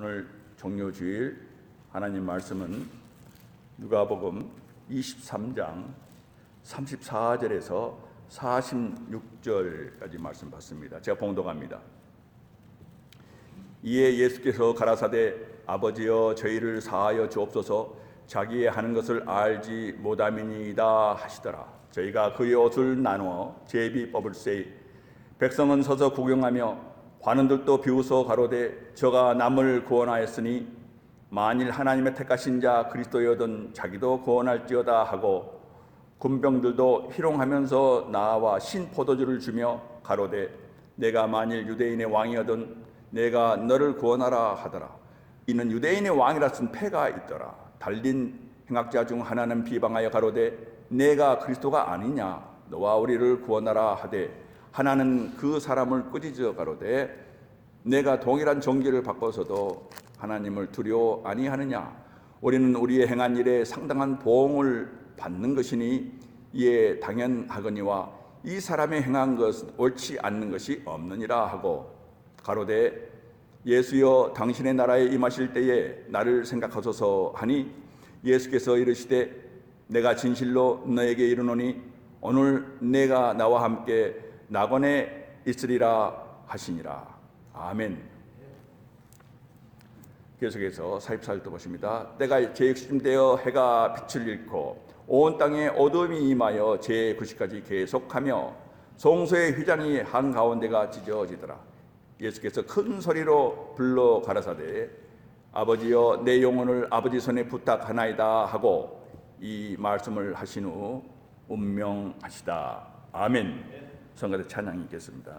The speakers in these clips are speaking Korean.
오늘 종료주일 하나님 말씀은 누가복음 23장 34절에서 46절까지 말씀 받습니다. 제가 봉독합니다. 이에 예수께서 가라사대 아버지여 저희를 사하여 주옵소서 자기의 하는 것을 알지 못함이니이다 하시더라. 저희가 그의 옷을 나누어 제비 뽑을세 백성은 서서 구경하며 관원들도 비웃어 가로되 저가 남을 구원하였으니 만일 하나님의 택하신 자 그리스도여든 자기도 구원할지어다 하고 군병들도 희롱하면서 나와 신 포도주를 주며 가로되 내가 만일 유대인의 왕이여든 내가 너를 구원하라 하더라. 이는 유대인의 왕이라 쓴 패가 있더라. 달린 행악자 중 하나는 비방하여 가로되 내가 그리스도가 아니냐 너와 우리를 구원하라 하되 하나는 그 사람을 꾸짖어 가로되 내가 동일한 종기를 바꿔서도 하나님을 두려워 아니하느냐 우리는 우리의 행한 일에 상당한 보응을 받는 것이니 이에 당연하거니와 이 사람의 행한 것은 옳지 않는 것이 없느니라 하고 가로되 예수여 당신의 나라에 임하실 때에 나를 생각하소서 하니 예수께서 이르시되 내가 진실로 너에게 이르노니 오늘 내가 나와 함께 낙원에 있으리라 하시니라. 아멘. 계속해서 44절도 보십니다. 때가 제60되어 해가 빛을 잃고 온 땅에 어둠이 임하여 제90까지 계속하며 성소의 휘장이 한가운데가 찢어지더라. 예수께서 큰 소리로 불러 가라사대 아버지여 내 영혼을 아버지 손에 부탁하나이다 하고 이 말씀을 하신 후 운명하시다. 아멘. 성가대 찬양이 있겠습니다.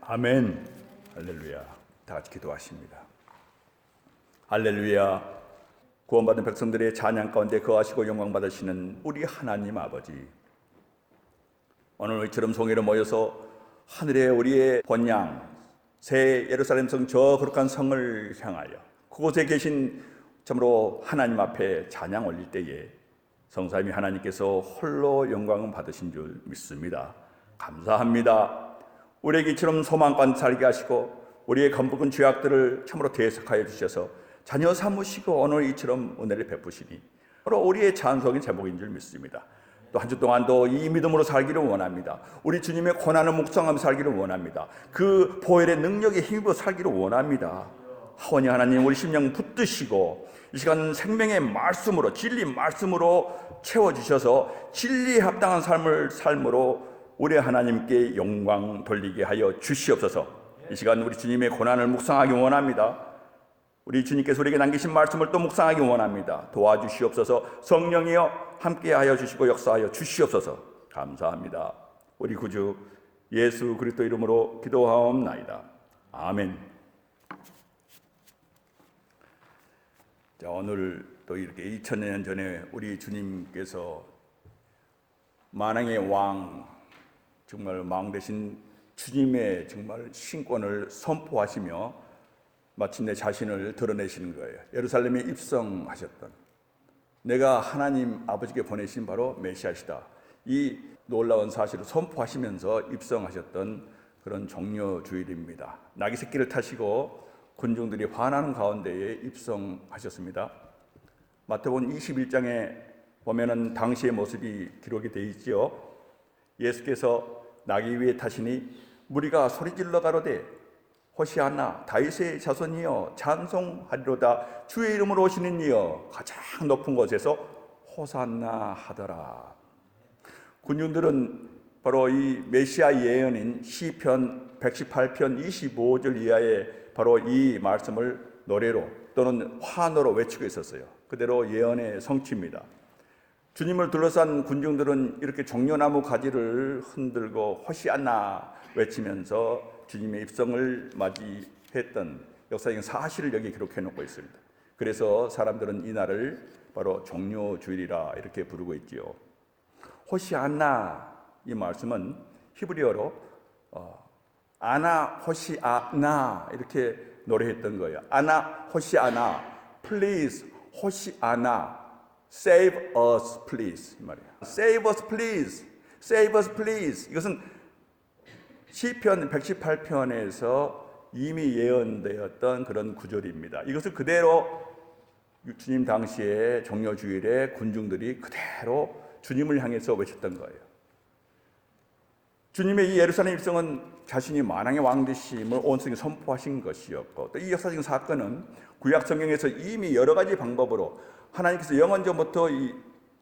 아멘. 할렐루야. 다 같이 기도하십니다. 할렐루야. 구원받은 백성들의 찬양 가운데 거하시고 영광 받으시는 우리 하나님 아버지, 오늘 우리처럼 송이로 모여서 하늘에 우리의 본향 새 예루살렘 성 저 거룩한 성을 향하여 그곳에 계신 참으로 하나님 앞에 찬양 올릴 때에 성삼위 하나님께서 홀로 영광을 받으신 줄 믿습니다. 감사합니다. 우리에게 이처럼 소망과 살게 하시고 우리의 검붉은 죄악들을 참으로 대속하여 주셔서 자녀 삼으시고 오늘 이처럼 은혜를 베푸시니 바로 우리의 찬송의 제목인 줄 믿습니다. 또 한 주 동안도 이 믿음으로 살기를 원합니다. 우리 주님의 고난을 묵상하며 살기를 원합니다. 그 보혈의 능력에 힘입어 살기를 원합니다. 하오니 하나님, 우리 심령 붙드시고 이 시간 생명의 말씀으로, 진리 말씀으로 채워주셔서 진리에 합당한 삶을 삶으로 우리 하나님께 영광 돌리게 하여 주시옵소서. 이 시간 우리 주님의 고난을 묵상하기 원합니다. 우리 주님께서 우리에게 남기신 말씀을 또 묵상하기 원합니다. 도와주시옵소서. 성령이여 함께하여 주시고 역사하여 주시옵소서. 감사합니다. 우리 구주 예수 그리스도 이름으로 기도하옵나이다. 아멘. 자, 오늘 또 이렇게 2000년 전에 우리 주님께서 만왕의 왕, 정말 왕 되신 주님의 정말 신권을 선포하시며 마침내 자신을 드러내시는 거예요. 예루살렘에 입성하셨던, 내가 하나님 아버지께 보내신 바로 메시아시다, 이 놀라운 사실을 선포하시면서 입성하셨던 그런 종려주일입니다. 나귀 새끼를 타시고 군중들이 환하는 가운데에 입성하셨습니다. 마태복음 21장에 보면은 당시의 모습이 기록이 되어 있지요. 예수께서 나귀 위에 타시니 무리가 소리질러 가로되 호시아나 다윗의 자손이여 찬송하리로다, 주의 이름으로 오시는 이여 가장 높은 곳에서 호산나 하더라. 군중들은 바로 이 메시아 예언인 시편 118편 25절 이하에 바로 이 말씀을 노래로 또는 환호로 외치고 있었어요. 그대로 예언의 성취입니다. 주님을 둘러싼 군중들은 이렇게 종려나무 가지를 흔들고 호시아나 외치면서 주님의 입성을 맞이했던 역사적인 사실을 여기 기록해 놓고 있습니다. 그래서 사람들은 이날을 바로 종려주일이라 이렇게 부르고 있지요. 호시아나, 이 말씀은 히브리어로 아나 호시아나 이렇게 노래했던 거예요. 아나 호시아나, please 호시아나, save us please, 이 말이에요. save us please, save us please. 이것은 시편 118편에서 이미 예언되었던 그런 구절입니다. 이것을 그대로 주님 당시에 종려주일에 군중들이 그대로 주님을 향해서 외쳤던 거예요. 주님의 이 예루살렘 입성은 자신이 만왕의 왕 되심을 온 세상에 선포하신 것이었고, 또 이 역사적인 사건은 구약 성경에서 이미 여러 가지 방법으로 하나님께서 영원전부터 이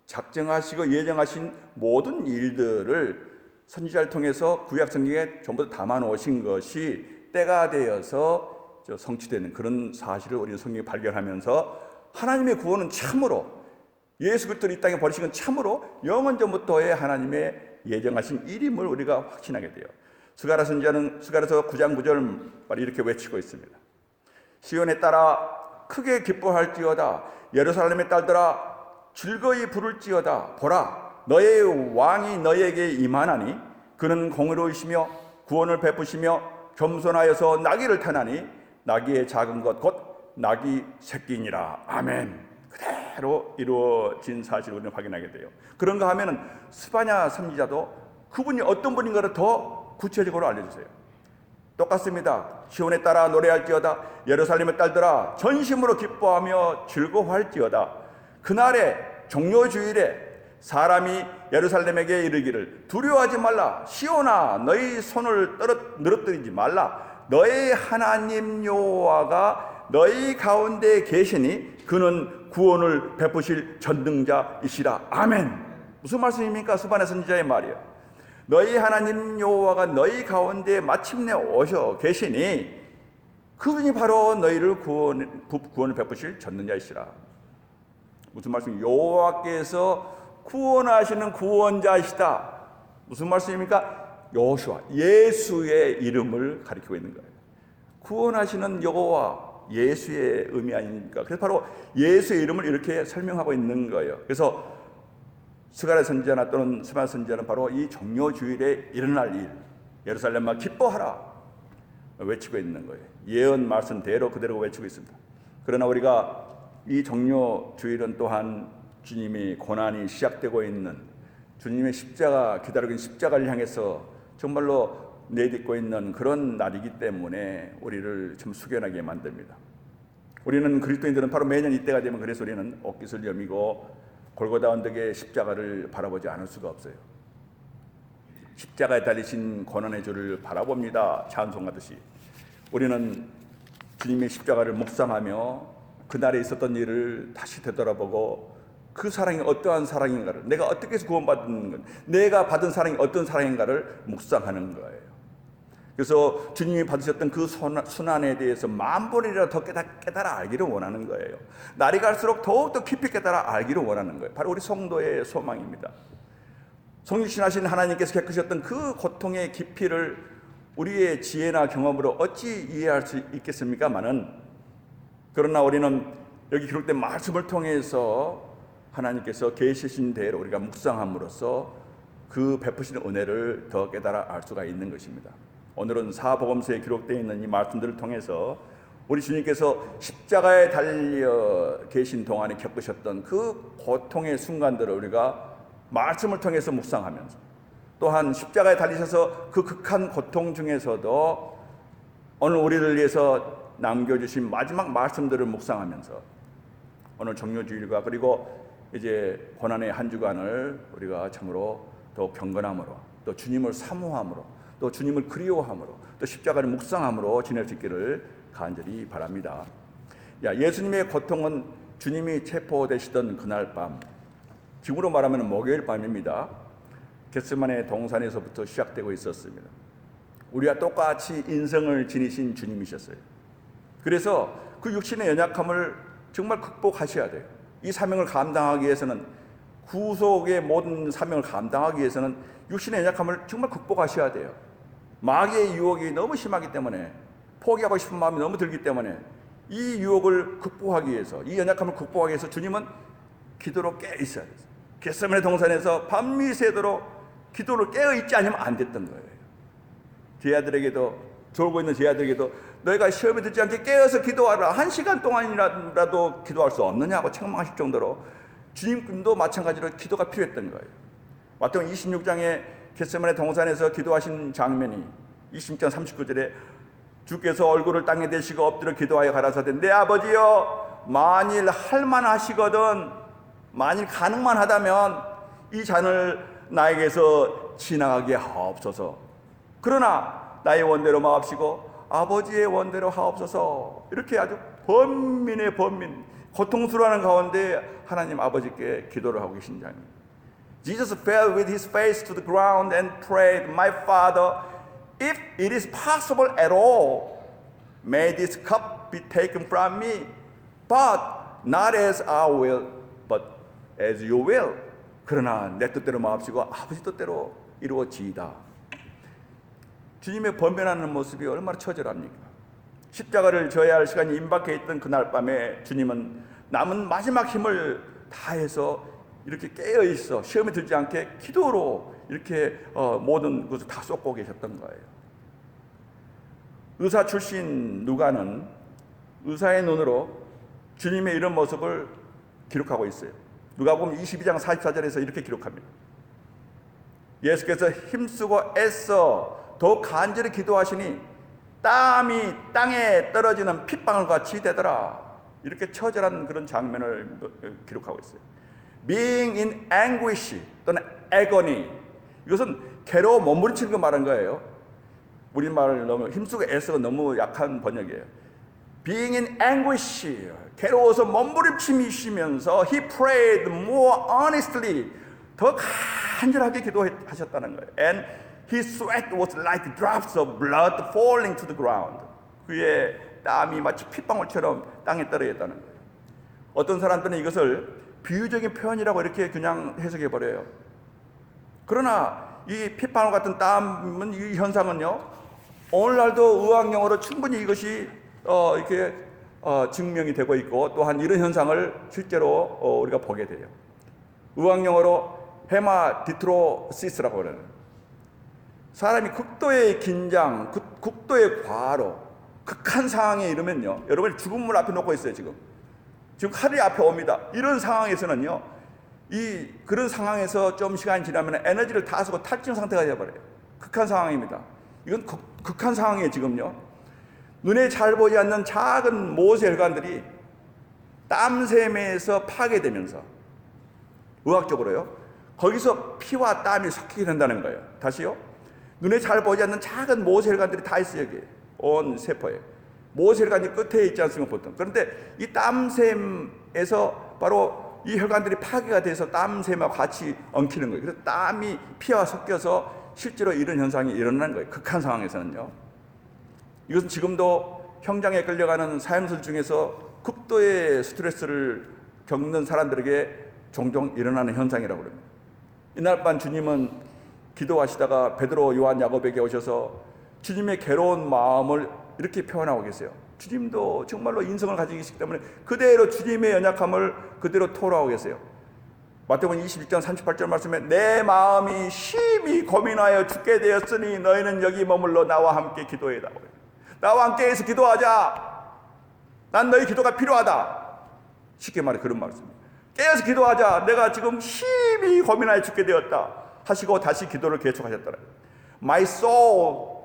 작정하시고 예정하신 모든 일들을 선지자를 통해서 구약 성경에 전부 다 담아 놓으신 것이 때가 되어서 성취되는 그런 사실을 우리는 성경에 발견하면서 하나님의 구원은 참으로, 예수 그리스도를 이 땅에 버리신 건 참으로 영원전부터의 하나님의 예정하신 일임을 우리가 확신하게 돼요. 스가랴 선지자는 스가랴서 9장 9절 이렇게 외치고 있습니다. 시온에 따라 크게 기뻐할지어다, 예루살렘의 딸들아 즐거이 부를지어다. 보라, 너의 왕이 너에게 임하나니 그는 공의로우시며 구원을 베푸시며 겸손하여서 나귀를 타나니 나귀의 작은 것 곧 나귀 새끼니라. 아멘. 그대로 이루어진 사실을 우리는 확인하게 돼요. 그런가 하면은 스바냐 선지자도 그분이 어떤 분인가를 더 구체적으로 알려주세요. 똑같습니다. 시온에 따라 노래할지어다, 예루살렘의 딸들아 전심으로 기뻐하며 즐거워할지어다. 그날에 종려주일에 사람이 예루살렘에게 이르기를 두려워하지 말라, 시온아 너희 손을 늘어뜨리지 말라, 너의 하나님 여호와가 너희 가운데 계시니 그는 구원을 베푸실 전능자이시라. 아멘. 무슨 말씀입니까? 스바냐 선지자의 말이에요. 너희 하나님 여호와가 너희 가운데 마침내 오셔 계시니 그분이 바로 너희를 구원을 베푸실 전능자이시라. 무슨 말씀입니까? 여호와께서 구원하시는 구원자이시다. 무슨 말씀입니까? 여호수아, 예수의 이름을 가리키고 있는 거예요. 구원하시는 여호와, 예수의 의미 아닙니까? 그래서 바로 예수의 이름을 이렇게 설명하고 있는 거예요. 그래서 스가랴 선지자나 또는 스바냐 선지자는 바로 이 종료주일에 일어날 일, 예루살렘아 기뻐하라 외치고 있는 거예요. 예언 말씀대로 그대로 외치고 있습니다. 그러나 우리가 이 종료주일은 또한 주님의 고난이 시작되고 있는, 주님의 십자가, 기다리고 있는 십자가를 향해서 정말로 내딛고 있는 그런 날이기 때문에 우리를 좀 숙연하게 만듭니다. 우리는 그리스도인들은 바로 매년 이때가 되면, 그래서 우리는 옷깃을 여미고 골고다 언덕의 십자가를 바라보지 않을 수가 없어요. 십자가에 달리신 고난의 주를 바라봅니다. 찬송하듯이 우리는 주님의 십자가를 묵상하며 그날에 있었던 일을 다시 되돌아보고 그 사랑이 어떠한 사랑인가를, 내가 어떻게 해서 구원받은 건, 내가 받은 사랑이 어떤 사랑인가를 묵상하는 거예요. 그래서 주님이 받으셨던 그 순환에 대해서 만번이라도 더 깨달아 알기를 원하는 거예요. 날이 갈수록 더욱더 깊이 깨달아 알기를 원하는 거예요. 바로 우리 성도의 소망입니다. 성육신하신 하나님께서 겪으셨던 그 고통의 깊이를 우리의 지혜나 경험으로 어찌 이해할 수 있겠습니까마는, 그러나 우리는 여기 기록된 말씀을 통해서 하나님께서 계시신 대로 우리가 묵상함으로써 그 베푸시는 은혜를 더 깨달아 알 수가 있는 것입니다. 오늘은 사복음서에 기록되어 있는 이 말씀들을 통해서 우리 주님께서 십자가에 달려 계신 동안에 겪으셨던 그 고통의 순간들을 우리가 말씀을 통해서 묵상하면서, 또한 십자가에 달리셔서 그 극한 고통 중에서도 오늘 우리를 위해서 남겨주신 마지막 말씀들을 묵상하면서 오늘 종료주일과 그리고 이제 고난의 한 주간을 우리가 참으로 더 경건함으로, 또 주님을 사모함으로, 또 주님을 그리워함으로, 또 십자가를 묵상함으로 지낼 수 있기를 간절히 바랍니다. 예수님의 고통은 주님이 체포되시던 그날 밤, 지금으로 말하면 목요일 밤입니다. 겟세마네 동산에서부터 시작되고 있었습니다. 우리와 똑같이 인성을 지니신 주님이셨어요. 그래서 그 육신의 연약함을 정말 극복하셔야 돼요. 이 사명을 감당하기 위해서는, 구속의 모든 사명을 감당하기 위해서는 육신의 연약함을 정말 극복하셔야 돼요. 마귀의 유혹이 너무 심하기 때문에, 포기하고 싶은 마음이 너무 들기 때문에 이 유혹을 극복하기 위해서, 이 연약함을 극복하기 위해서 주님은 기도로 깨어 있어야 돼요. 겟세마네 동산에서 밤이 새도록 기도를 깨어 있지 않으면 안 됐던 거예요. 제자들에게도, 졸고 있는 제자들에게도 너희가 시험에 들지 않게 깨어서 기도하라, 1시간 동안이라도 기도할 수 없느냐고 책망하실 정도로 주님도 마찬가지로 기도가 필요했던 거예요. 마태복음 26장에 겟세마네 동산에서 기도하신 장면이 26장 39절에 주께서 얼굴을 땅에 대시고 엎드려 기도하여 가라사대 내 아버지여, 만일 할만하시거든, 만일 가능만 하다면 이 잔을 나에게서 지나가게 하옵소서. 그러나 나의 원대로 마옵시고 아버지의 원대로 하옵소서. 이렇게 아주 번민의 번민, 고통스러워하는 가운데 하나님 아버지께 기도를 하고 계신 장면. Jesus fell with his face to the ground and prayed, My Father, if it is possible at all, may this cup be taken from me, but not as I will, but as you will. 그러나 내 뜻대로 마옵시고 아버지 뜻대로 이루어지이다. 주님의 번변하는 모습이 얼마나 처절합니까? 십자가를 져야 할 시간이 임박해 있던 그날 밤에 주님은 남은 마지막 힘을 다해서 이렇게 깨어 있어 시험에 들지 않게 기도로 이렇게 모든 것을 다 쏟고 계셨던 거예요. 의사 출신 누가는 의사의 눈으로 주님의 이런 모습을 기록하고 있어요. 누가복음 22장 44절에서 이렇게 기록합니다. 예수께서 힘쓰고 애써 더 간절히 기도하시니 땀이 땅에 떨어지는 핏방울 같이 되더라. 이렇게 처절한 그런 장면을 기록하고 있어요. Being in anguish 또는 agony, 이것은 괴로워 몸부림치는 거 말한 거예요. 우리말 너무 힘쓰고 애써가 너무 약한 번역이에요. Being in anguish, 괴로워서 몸부림치시면서 he prayed more earnestly, 더 간절하게 기도하셨다는 거예요. And his sweat was like drops of blood falling to the ground. 그의 땀이 마치 핏방울처럼 땅에 떨어졌다는 거예요. 어떤 사람들은 이것을 비유적인 표현이라고 이렇게 그냥 해석해 버려요. 그러나 이 핏방울 같은 땀은 이 현상은요, 오늘날도 의학용어로 충분히 이것이 이렇게 증명이 되고 있고, 또한 이런 현상을 실제로 우리가 보게 돼요. 의학용어로 헤마디트로시스라고 그래요. 사람이 극도의 긴장, 극도의 과로, 극한 상황에 이르면요, 여러분이 죽음을 앞에 놓고 있어요. 지금 칼이 앞에 옵니다. 이런 상황에서는요, 그런 상황에서 좀 시간이 지나면 에너지를 다 쓰고 탈진 상태가 되어버려요. 극한 상황입니다. 이건 극한 상황이에요. 지금요, 눈에 잘 보이지 않는 작은 모세혈관들이 땀샘에서 파괴되면서, 의학적으로요, 거기서 피와 땀이 섞이게 된다는 거예요. 다시요, 눈에 잘 보이지 않는 작은 모세혈관들이 다 있어요. 여기 온 세포에 모세혈관이 끝에 있지 않습니까, 보통. 그런데 이 땀샘에서 바로 이 혈관들이 파괴가 돼서 땀샘하고 같이 엉키는 거예요. 그래서 땀이 피와 섞여서 실제로 이런 현상이 일어나는 거예요. 극한 상황에서는요. 이것은 지금도 형장에 끌려가는 사형들 중에서 극도의 스트레스를 겪는 사람들에게 종종 일어나는 현상이라고 합니다. 이날 밤 주님은 기도하시다가 베드로, 요한, 야고보에게 오셔서 주님의 괴로운 마음을 이렇게 표현하고 계세요. 주님도 정말로 인성을 가지고 계시기 때문에 그대로 주님의 연약함을 그대로 토로하고 계세요. 마태복음 21장 38절 말씀에 내 마음이 심히 고민하여 죽게 되었으니 너희는 여기 머물러 나와 함께 기도해라. 나와 함께 해서 기도하자. 난 너희 기도가 필요하다. 쉽게 말해 그런 말씀입니다. 깨어서 기도하자. 내가 지금 심히 고민하여 죽게 되었다 하시고 다시 기도를 계속하셨더라. My soul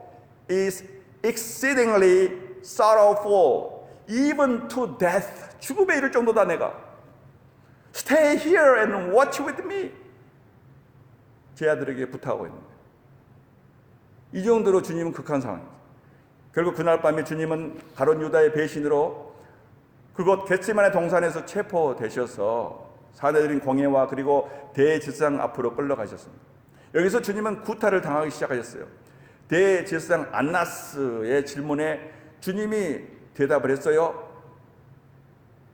is exceedingly sorrowful, even to death. 죽음에 이를 정도다 내가. Stay here and watch with me. 제 아들에게 부탁하고 있는 거예요. 이 정도로 주님은 극한 상황입니다. 결국 그날 밤에 주님은 가룟 유다의 배신으로 그곳 겟세마네 동산에서 체포되셔서 사내들인 공회와 그리고 대제사장 앞으로 끌려가셨습니다. 여기서 주님은 구타를 당하기 시작하셨어요. 대제사장 안나스의 질문에 주님이 대답을 했어요.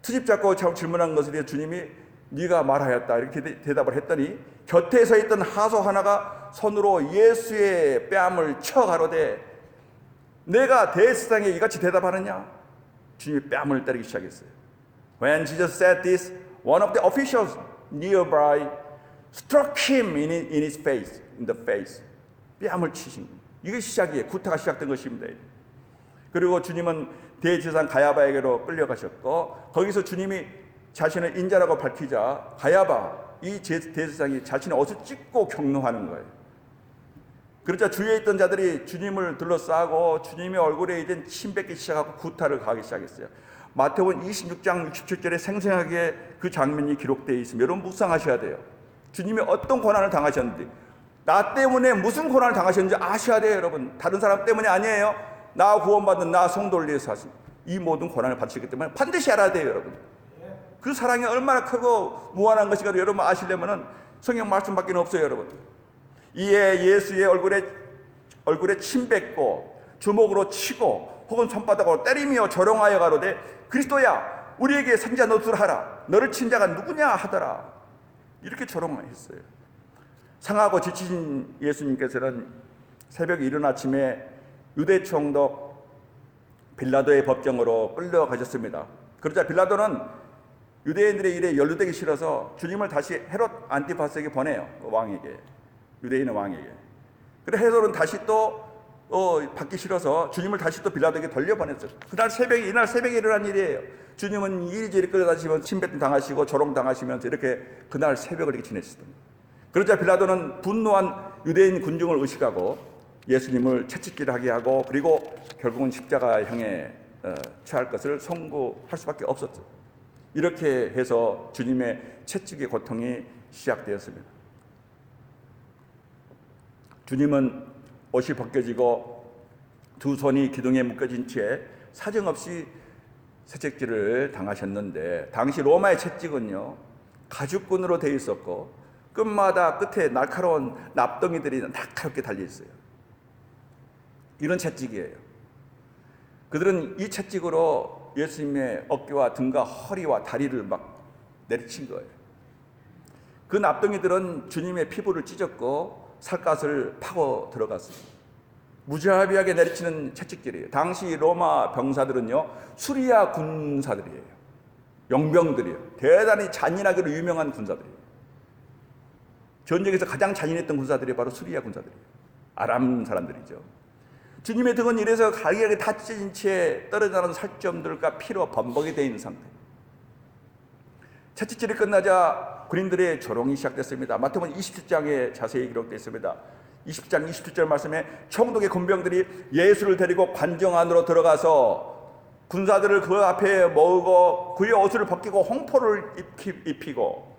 트집 잡고 질문한 것에 대해 주님이 네가 말하였다 이렇게 대답을 했더니 곁에 서 있던 하소 하나가 손으로 예수의 뺨을 쳐 가로되 내가 대제사장에 이같이 대답하느냐? 주님이 뺨을 때리기 시작했어요. When Jesus said this, one of the officials nearby struck him in his face, in the face. 뺨을 치신 거예요. 이게 시작이에요. 구타가 시작된 것입니다. 그리고 주님은 대제사장 가야바에게로 끌려가셨고 거기서 주님이 자신을 인자라고 밝히자 가야바 이 대제사장이 자신의 옷을 찢고 격노하는 거예요. 그러자 주위에 있던 자들이 주님을 둘러싸고 주님의 얼굴에 이제 침 뱉기 시작하고 구타를 가하기 시작했어요. 마태복음 26장 67절에 생생하게 그 장면이 기록되어 있으며 여러분 묵상하셔야 돼요. 주님이 어떤 고난을 당하셨는지, 나 때문에 무슨 고난을 당하셨는지 아셔야 돼요. 여러분, 다른 사람 때문이 아니에요. 나 구원받은 나 성도를 위해서 하신 이 모든 고난을 받으셨기 때문에 반드시 알아야 돼요. 여러분, 그 사랑이 얼마나 크고 무한한 것인가 여러분 아시려면 성경 말씀밖에 없어요. 여러분, 이에 예수의 얼굴에 침 뱉고 주먹으로 치고 혹은 손바닥으로 때리며 조롱하여 가로되 그리스도야 우리에게 선지자 노릇을 하라. 너를 친 자가 누구냐 하더라. 이렇게 조롱했어요. 상하고 지치신 예수님께서는 새벽 이른 아침에 유대 총독 빌라도의 법정으로 끌려가셨습니다. 그러자 빌라도는 유대인들의 일에 연루되기 싫어서 주님을 다시 헤롯 안티파스에게 보내요. 왕에게, 유대인의 왕에게. 그래 헤롯은 다시 또 받기 싫어서 주님을 다시 또 빌라도에게 돌려보냈어요. 이날 새벽에 일어난 일이에요. 주님은 이리저리 끌려다니시면서 침뱉음 당하시고 조롱 당하시면서 이렇게 그날 새벽을 이렇게 지내셨습니다. 그러자 빌라도는 분노한 유대인 군중을 의식하고 예수님을 채찍질을 하게 하고 그리고 결국은 십자가에 향해 처할 것을 선고할 수밖에 없었죠. 이렇게 해서 주님의 채찍의 고통이 시작되었습니다. 주님은 옷이 벗겨지고 두 손이 기둥에 묶여진 채 사정없이 채찍질을 당하셨는데 당시 로마의 채찍은요 가죽끈으로 되어 있었고 끝마다 끝에 날카로운 납덩이들이 날카롭게 달려 있어요. 이런 채찍이에요. 그들은 이 채찍으로 예수님의 어깨와 등과 허리와 다리를 막 내리친 거예요. 그 납덩이들은 주님의 피부를 찢었고 살갗을 파고 들어갔습니다. 무자비하게 내리치는 채찍질이에요. 당시 로마 병사들은요, 수리아 군사들이에요. 용병들이에요. 대단히 잔인하기로 유명한 군사들이에요. 전쟁에서 가장 잔인했던 군사들이 바로 수리아 군사들이에요. 아람 사람들이죠. 주님의 등은 이래서 갈기하게 다친 채 떨어져 나는 살점들과 피로 범벅이 되어 있는 상태. 채찍질이 끝나자 군인들의 조롱이 시작됐습니다. 마태복음 27장에 자세히 기록되어 있습니다. 20장 27절 말씀에 총독의 군병들이 예수를 데리고 관정 안으로 들어가서 군사들을 그 앞에 모으고 그의 옷을 벗기고 홍포를 입히고,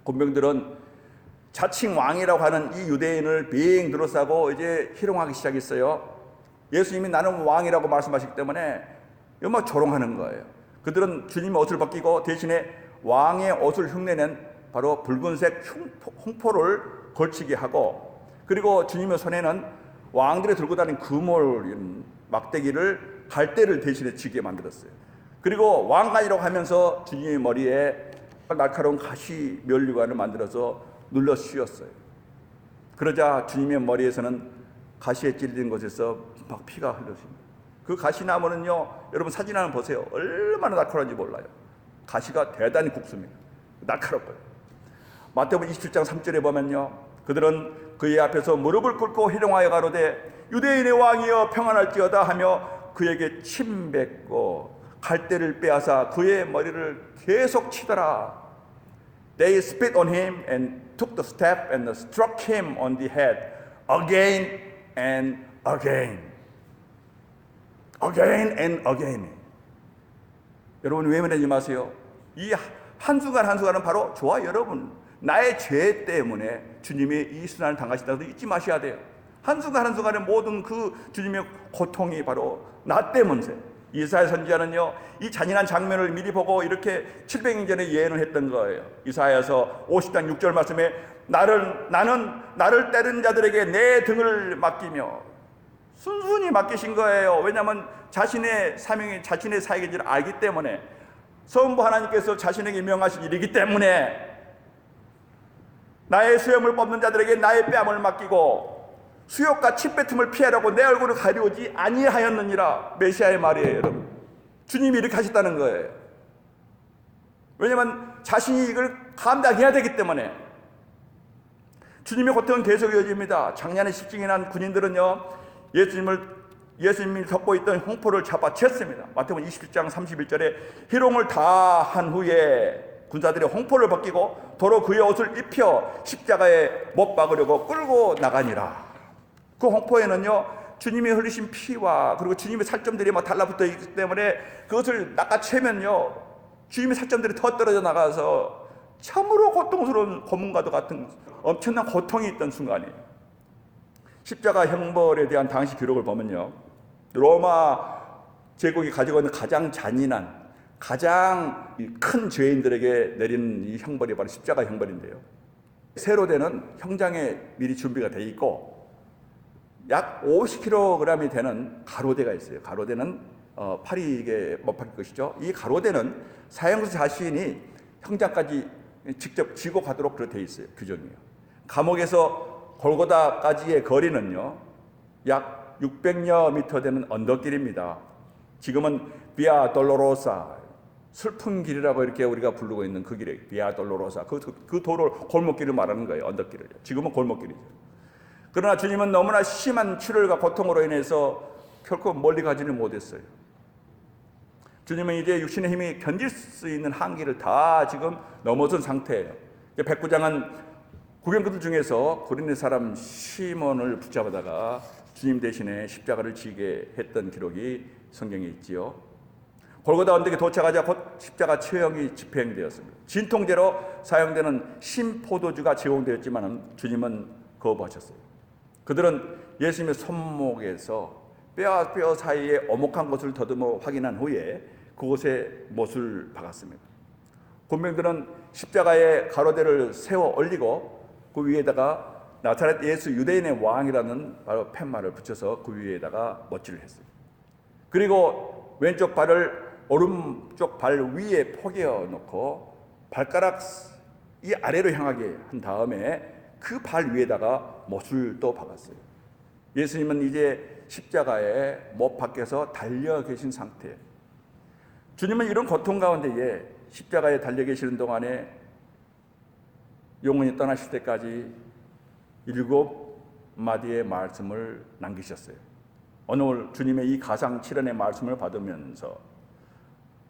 군병들은 자칭 왕이라고 하는 이 유대인을 빙 둘러싸고 이제 희롱하기 시작했어요. 예수님이 나는 왕이라고 말씀하시기 때문에 막 조롱하는 거예요. 그들은 주님의 옷을 벗기고 대신에 왕의 옷을 흉내낸 바로 붉은색 홍포를 걸치게 하고, 그리고 주님의 손에는 왕들이 들고 다니는 금을 막대기를 갈대를 대신에 쥐게 만들었어요. 그리고 왕관이라고 하면서 주님의 머리에 날카로운 가시 면류관을 만들어서 눌러 씌웠어요. 그러자 주님의 머리에서는 가시에 찔린 곳에서 막 피가 흘렀습니다. 그 가시나무는요, 여러분 사진 한번 보세요. 얼마나 날카로운지 몰라요. 가시가 대단히 굵습니다. 날카롭고요. 마태복음 27장 3절에 보면요, 그들은 그의 앞에서 무릎을 꿇고 희롱하여 가로되 유대인의 왕이여 평안할지어다 하며 그에게 침 뱉고 갈대를 빼앗아 그의 머리를 계속 치더라. They spit on him and took the staff and struck him on the head again and again. Again and again. 여러분 외면하지 마세요. 이 한순간 한순간은 바로 저와 여러분, 나의 죄 때문에 주님이 이 순환을 당하신다는 것을 잊지 마셔야 돼요. 한순간 한순간의 모든 그 주님의 고통이 바로 나 때문에. 이사야 선지자는요, 이 잔인한 장면을 미리 보고 이렇게 700년 전에 예언을 했던 거예요. 이사야서 50장 6절 말씀에 나를 때린 자들에게 내 등을 맡기며, 순순히 맡기신 거예요. 왜냐하면 자신의 사명이 자신의 사역인지를 알기 때문에, 성부 하나님께서 자신에게 명하신 일이기 때문에 나의 수염을 뽑는 자들에게 나의 뺨을 맡기고 수욕과 침뱉음을 피하려고 내 얼굴을 가려우지 아니하였느니라. 메시아의 말이에요, 여러분. 주님이 이렇게 하셨다는 거예요. 왜냐하면 자신이 이걸 감당해야 되기 때문에. 주님의 고통은 계속 이어집니다. 작년에 십증이 난 군인들은요, 예수님을 덮고 있던 홍포를 잡아챘습니다. 마태복음 27장 31절에 희롱을 다 한 후에 군사들이 홍포를 벗기고 도로 그의 옷을 입혀 십자가에 못 박으려고 끌고 나가니라. 그 홍포에는요, 주님이 흘리신 피와 그리고 주님의 살점들이 막 달라붙어 있기 때문에 그것을 낚아채면요, 주님의 살점들이 더 떨어져 나가서 참으로 고통스러운 고문과도 같은 엄청난 고통이 있던 순간이에요. 십자가 형벌에 대한 당시 기록을 보면요, 로마 제국이 가지고 있는 가장 잔인한, 가장 큰 죄인들에게 내리는 이 형벌이 바로 십자가 형벌인데요, 세로되는 형장에 미리 준비가 돼 있고 약 50kg이 되는 가로대가 있어요. 가로대는 팔이 이게 못 박힐 것이죠. 이 가로대는 사형수 자신이 형장까지 직접 지고 가도록 그렇게 돼 있어요. 규정이에요. 감옥에서 골고다까지의 거리는요, 약 600여 미터 되는 언덕길입니다. 지금은 비아 돌로로사, 슬픈 길이라고 이렇게 우리가 부르고 있는 그 길이에요. 비아 돌로로사. 그 도를 골목길을 말하는 거예요. 언덕길을. 지금은 골목길이죠. 그러나 주님은 너무나 심한 출혈과 고통으로 인해서 결코 멀리 가지는 못했어요. 주님은 이제 육신의 힘이 견딜 수 있는 한계를 다 지금 넘어선 상태예요. 백부장은 구경꾼들 중에서 고린도 사람 시몬을 붙잡아다가 주님 대신에 십자가를 지게 했던 기록이 성경에 있지요. 골고다 언덕에 도착하자 곧 십자가 처형이 집행되었습니다. 진통제로 사용되는 신포도주가 제공되었지만 주님은 거부하셨어요. 그들은 예수님의 손목에서 뼈와 뼈 사이에 오목한 것을 더듬어 확인한 후에 그곳에 못을 박았습니다. 군병들은 십자가에 가로대를 세워 올리고 그 위에다가 나사렛 예수 유대인의 왕이라는 바로 팻말을 붙여서 그 위에다가 못질을 했어요. 그리고 왼쪽 발을 오른쪽 발 위에 포개어 놓고 발가락 이 아래로 향하게 한 다음에 그 발 위에다가 못을 또 박았어요. 예수님은 이제 십자가에 못 박혀서 달려 계신 상태. 주님은 이런 고통 가운데에 십자가에 달려 계시는 동안에 영원히 떠나실 때까지 7마디의 말씀을 남기셨어요. 오늘 주님의 이 가상 7원의 말씀을 받으면서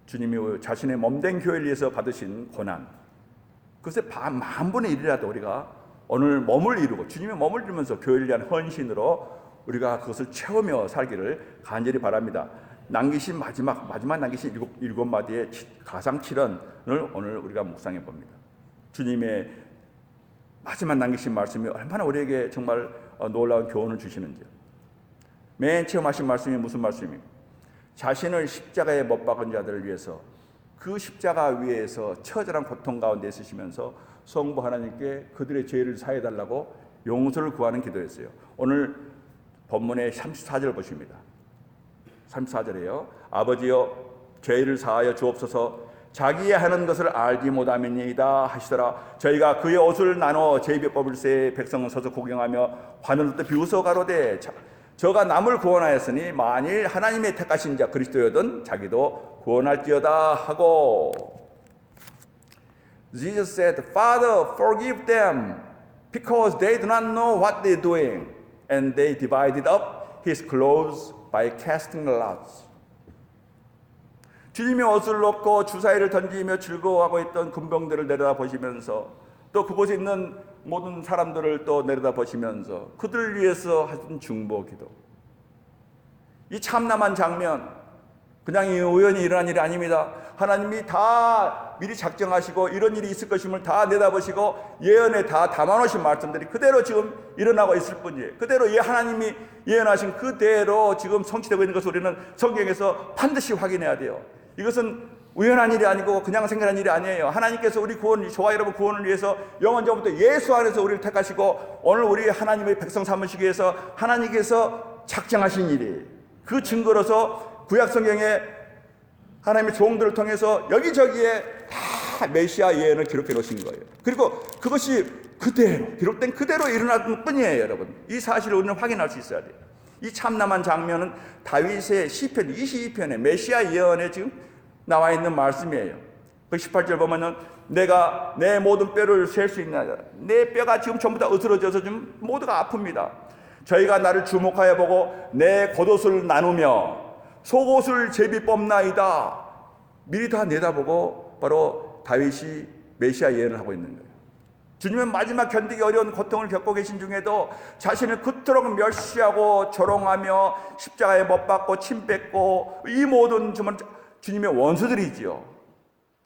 주님이 자신의 몸된 교회를 위해서 받으신 고난, 그것의 만분의 1이라도 우리가 오늘 몸을 이루고 주님의 몸을 이루면서 교회를 위한 헌신으로 우리가 그것을 채우며 살기를 간절히 바랍니다. 남기신 마지막 남기신 7마디의 가상 7원을 오늘 우리가 묵상해 봅니다. 주님의 마지막 남기신 말씀이 얼마나 우리에게 정말 놀라운 교훈을 주시는지요. 맨 처음 하신 말씀이 무슨 말씀입니까? 자신을 십자가에 못 박은 자들을 위해서 그 십자가 위에서 처절한 고통 가운데 있으시면서 성부 하나님께 그들의 죄를 사해달라고 용서를 구하는 기도였어요. 오늘 본문의 34절 보십니다. 34절에요. 아버지여 죄를 사하여 주옵소서. 자기의 하는 것을 알지 못함이니이다 하시더라. 저희가 그의 옷을 나눠 제비 뽑을새 백성은 서서 구경하며 하늘로 또 비웃어 가로되 저가 남을 구원하였으니 만일 하나님의 택하신 자 그리스도여든 자기도 구원할지어다 하고, Jesus said, Father, forgive them because they do not know what they are doing. And they divided up his clothes by casting lots. 주님의 옷을 놓고 주사위를 던지며 즐거워하고 있던 군병들을 내려다보시면서 또 그곳에 있는 모든 사람들을 또 내려다보시면서 그들을 위해서 하신 중보기도. 이 참남한 장면, 그냥 우연히 일어난 일이 아닙니다. 하나님이 다 미리 작정하시고 이런 일이 있을 것임을 다 내다보시고 예언에 다 담아놓으신 말씀들이 그대로 지금 일어나고 있을 뿐이에요. 그대로 하나님이 예언하신 그대로 지금 성취되고 있는 것을 우리는 성경에서 반드시 확인해야 돼요. 이것은 우연한 일이 아니고 그냥 생각한 일이 아니에요. 하나님께서 우리 구원, 저와 여러분 구원을 위해서 영원전부터 예수 안에서 우리를 택하시고 오늘 우리 하나님의 백성 삼으시기 위해서 하나님께서 작정하신 일이, 그 증거로서 구약성경에 하나님의 종들을 통해서 여기저기에 다 메시아 예언을 기록해 놓으신 거예요. 그리고 그것이 그대로 기록된 그대로 일어났을 뿐이에요. 여러분, 이 사실을 우리는 확인할 수 있어야 돼요. 이 참남한 장면은 다윗의 시편 22편의 메시아 예언에 지금 나와 있는 말씀이에요. 그 18절 보면은 내가 내 모든 뼈를 셀 수 있나, 내 뼈가 지금 전부 다 으스러져서 지금 모두가 아픕니다. 저희가 나를 주목하여 보고 내 겉옷을 나누며 속옷을 제비 뽑나이다. 미리 다 내다보고 바로 다윗이 메시아 예언을 하고 있는 거예요. 주님은 마지막 견디기 어려운 고통을 겪고 계신 중에도 자신을 그토록 멸시하고 조롱하며 십자가에 못 박고 침 뱉고 이 모든 주님의 원수들이지요.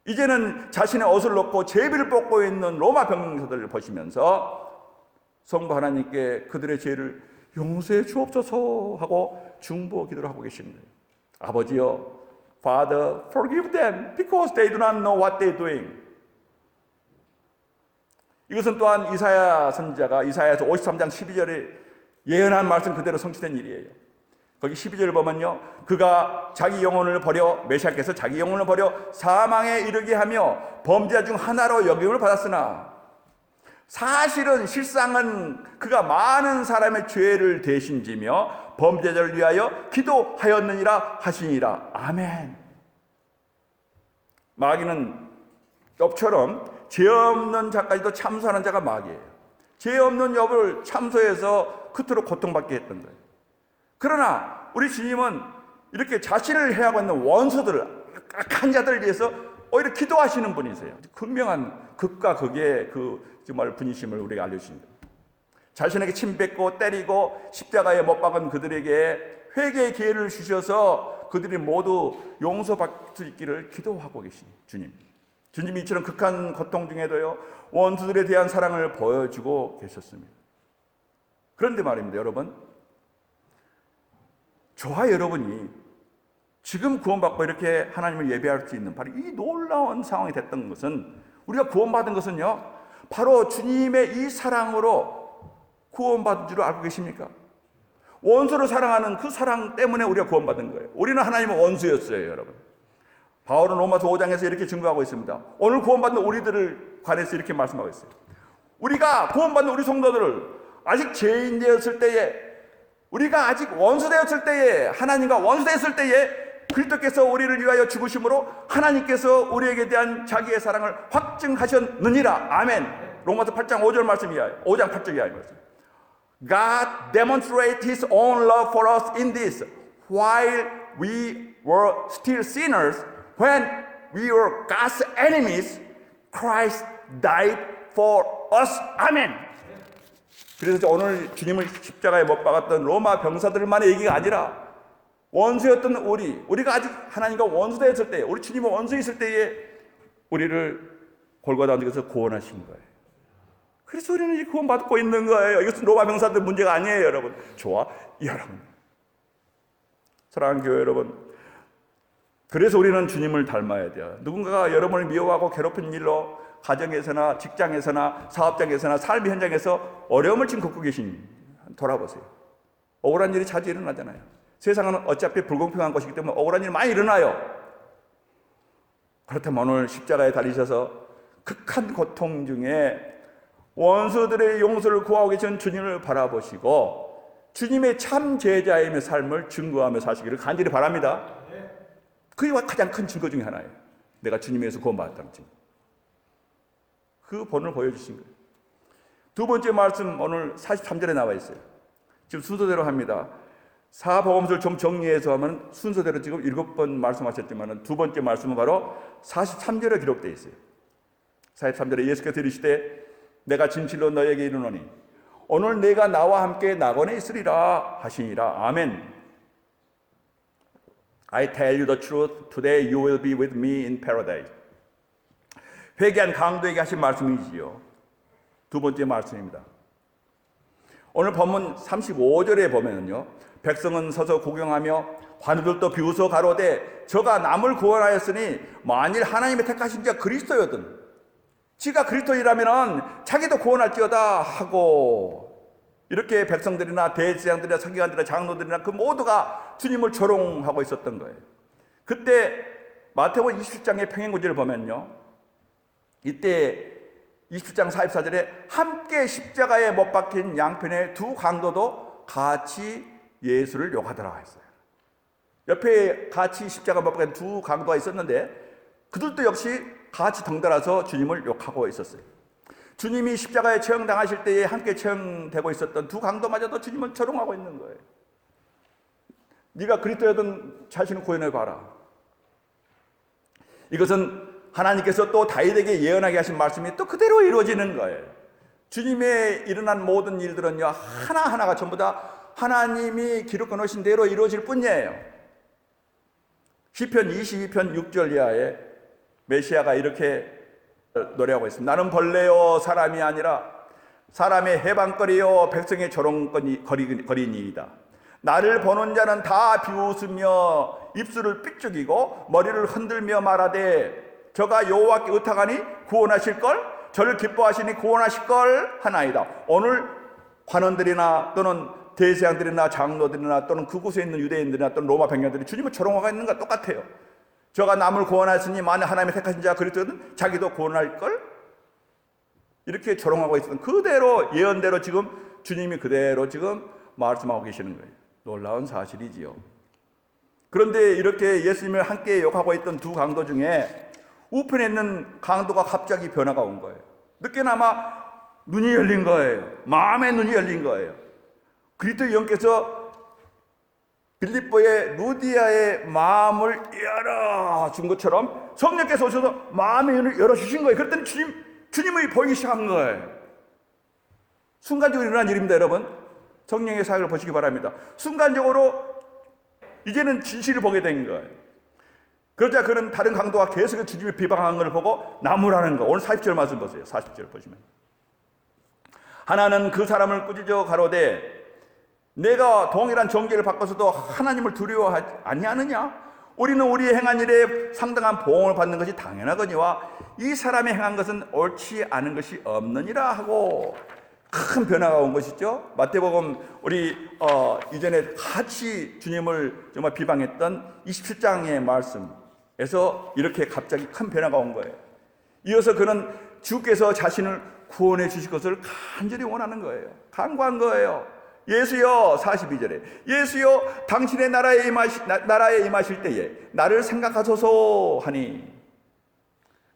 이제는 자신의 옷을 놓고 제비를 뽑고 있는 로마 병사들을 보시면서 성부 하나님께 그들의 죄를 용서해 주옵소서 하고 중보 기도를 하고 계신 거예요. 아버지여, Father, forgive them because they do not know what they are doing. 이것은 또한 이사야 선지자가 이사야서 53장 12절에 예언한 말씀 그대로 성취된 일이에요. 거기 12절을 보면요, 그가 자기 영혼을 버려, 메시아께서 자기 영혼을 버려 사망에 이르게 하며 범죄자 중 하나로 여김을 받았으나 사실은 실상은 그가 많은 사람의 죄를 대신지며 범죄자를 위하여 기도하였느니라 하시니라. 아멘. 마귀는 욥처럼 죄 없는 자까지도 참소하는 자가 마귀예요. 죄 없는 욥을 참소해서 그토록 고통받게 했던 거예요. 그러나 우리 주님은 이렇게 자신을 해하고 있는 원수들, 악한 자들을 위해서 오히려 기도하시는 분이세요. 분명한 극과 극의 그 정말 분이심을 우리가 알려주신 거예요. 자신에게 침 뱉고 때리고 십자가에 못 박은 그들에게 회개의 기회를 주셔서 그들이 모두 용서받을 수 있기를 기도하고 계신 주님. 주님이 이처럼 극한 고통 중에도요, 원수들에 대한 사랑을 보여주고 계셨습니다. 그런데 말입니다, 여러분. 저와 여러분이 지금 구원받고 이렇게 하나님을 예배할 수 있는 바로 이 놀라운 상황이 됐던 것은, 우리가 구원받은 것은요, 바로 주님의 이 사랑으로 구원받은 줄 알고 계십니까? 원수를 사랑하는 그 사랑 때문에 우리가 구원받은 거예요. 우리는 하나님의 원수였어요, 여러분. 바울은 로마서 5장에서 이렇게 증거하고 있습니다. 오늘 구원받는 우리들을 관해서 이렇게 말씀하고 있어요. 우리가 구원받는 우리 성도들을 아직 죄인 되었을 때에, 우리가 아직 원수 되었을 때에, 하나님과 원수 되었을 때에 그리스도께서 우리를 위하여 죽으심으로 하나님께서 우리에게 대한 자기의 사랑을 확증하셨느니라. 아멘. 로마서 8장 5절 말씀이야. 5장 8절 이하의 말씀. God demonstrated His own love for us in this, while we were still sinners, when we were God's enemies, Christ died for us. 아멘. 그래서 오늘 주님을 십자가에 못 박았던 로마 병사들만의 얘기가 아니라 원수였던 우리가 아직 하나님과 원수되었을 때, 우리 주님과 원수있을 때에 우리를 골고다 언덕에서 구원하신 거예요. 그래서 우리는 이 구원받고 있는 거예요. 이것은 로마 병사들 문제가 아니에요, 여러분. 좋아, 여러분. 사랑하는 교회 여러분, 그래서 우리는 주님을 닮아야 돼요. 누군가가 여러분을 미워하고 괴롭힌 일로 가정에서나 직장에서나 사업장에서나 삶의 현장에서 어려움을 지금 겪고 계신, 돌아보세요. 억울한 일이 자주 일어나잖아요. 세상은 어차피 불공평한 것이기 때문에 억울한 일이 많이 일어나요. 그렇다면 오늘 십자가에 달리셔서 극한 고통 중에 원수들의 용서를 구하고 계신 주님을 바라보시고 주님의 참 제자임의 삶을 증거하며 사시기를 간절히 바랍니다. 그게 가장 큰 증거 중에 하나예요. 내가 주님에서 구원받았다는 증거. 그 본을 보여주신 거예요. 두 번째 말씀 오늘 43절에 나와 있어요. 지금 순서대로 합니다. 사복음서를 좀 정리해서 하면 순서대로 지금 7번 말씀하셨지만 두 번째 말씀은 바로 43절에 기록되어 있어요. 43절에 예수께서 이르시되 내가 진실로 너에게 이르노니 오늘 내가 나와 함께 낙원에 있으리라 하시니라. 아멘. I tell you the truth, today you will be with me in paradise. 회개한 강도에게 하신 말씀이지요. 두 번째 말씀입니다. 오늘 본문 35절에 보면요, 백성은 서서 구경하며 관우들도 비웃어 가로되 저가 남을 구원하였으니 만일 하나님의 택하신 자가 그리스도여든 지가 그리스도이라면 자기도 구원할지어다 하고, 이렇게 백성들이나 대제사장들이나 서기관들이나 장로들이나 그 모두가 주님을 조롱하고 있었던 거예요. 그때 마태복음 27장의 평행구절을 보면요, 이때 27장 44절에 함께 십자가에 못 박힌 양편의 두 강도도 같이 예수를 욕하더라 했어요. 옆에 같이 십자가 못 박힌 두 강도가 있었는데 그들도 역시 같이 덩달아서 주님을 욕하고 있었어요. 주님이 십자가에 처형당하실 때에 함께 처형되고 있었던 두 강도마저도 주님을 조롱하고 있는 거예요. 네가 그리스도였던 자신을 구원해봐라. 이것은 하나님께서 또 다윗에게 예언하게 하신 말씀이 또 그대로 이루어지는 거예요. 주님의 일어난 모든 일들은요, 하나하나가 전부 다 하나님이 기록해 놓으신 대로 이루어질 뿐이에요. 시편 22편 6절 이하에 메시아가 이렇게 노래하고 있습니다. 나는 벌레요 사람이 아니라 사람의 해방거리요 백성의 조롱거리니이다. 나를 보는 자는 다 비웃으며 입술을 삐죽이고 머리를 흔들며 말하되 저가 여호와께 의탁하니 구원하실걸, 저를 기뻐하시니 구원하실걸 하나이다. 오늘 관원들이나 또는 대제사장들이나 장로들이나 또는 그곳에 있는 유대인들이나 또는 로마 병력들이 주님을 조롱하고 있는 것과 똑같아요. 저가 남을 구원하시니 만일 하나님의 택하신 자가 그리스도는 자기도 구원할걸, 이렇게 조롱하고 있었던 그대로 예언대로 지금 주님이 그대로 지금 말씀하고 계시는 거예요. 놀라운 사실이지요. 그런데 이렇게 예수님을 함께 욕하고 있던 두 강도 중에 우편에 있는 강도가 갑자기 변화가 온 거예요. 늦게나마 눈이 열린 거예요. 마음의 눈이 열린 거예요. 그리스도 영께서 빌립보의 루디아의 마음을 열어준 것처럼 성령께서 오셔서 마음의 눈을 열어주신 거예요. 그랬더니 주님이 보이기 시작한 거예요. 순간적으로 일어난 일입니다, 여러분. 성령의 사역을 보시기 바랍니다. 순간적으로 이제는 진실을 보게 된 거예요. 그러자 그는 다른 강도가 계속 주님을 비방하는 걸 보고 나무라는 거. 오늘 40절 말씀 보세요. 40절 보시면 하나는 그 사람을 꾸짖어 가로되 내가 동일한 정죄를 받고서도 하나님을 두려워하지 아니하느냐? 우리는 우리의 행한 일에 상당한 보응을 받는 것이 당연하거니와 이 사람이 행한 것은 옳지 않은 것이 없느니라 하고 큰 변화가 온 것이죠. 마태복음 우리 이전에 같이 주님을 정말 비방했던 27장의 말씀에서 이렇게 갑자기 큰 변화가 온 거예요. 이어서 그는 주께서 자신을 구원해 주실 것을 간절히 원하는 거예요. 간구한 거예요. 예수여, 42절에 예수여, 당신의 나라에 임하실 때에 나를 생각하소서 하니,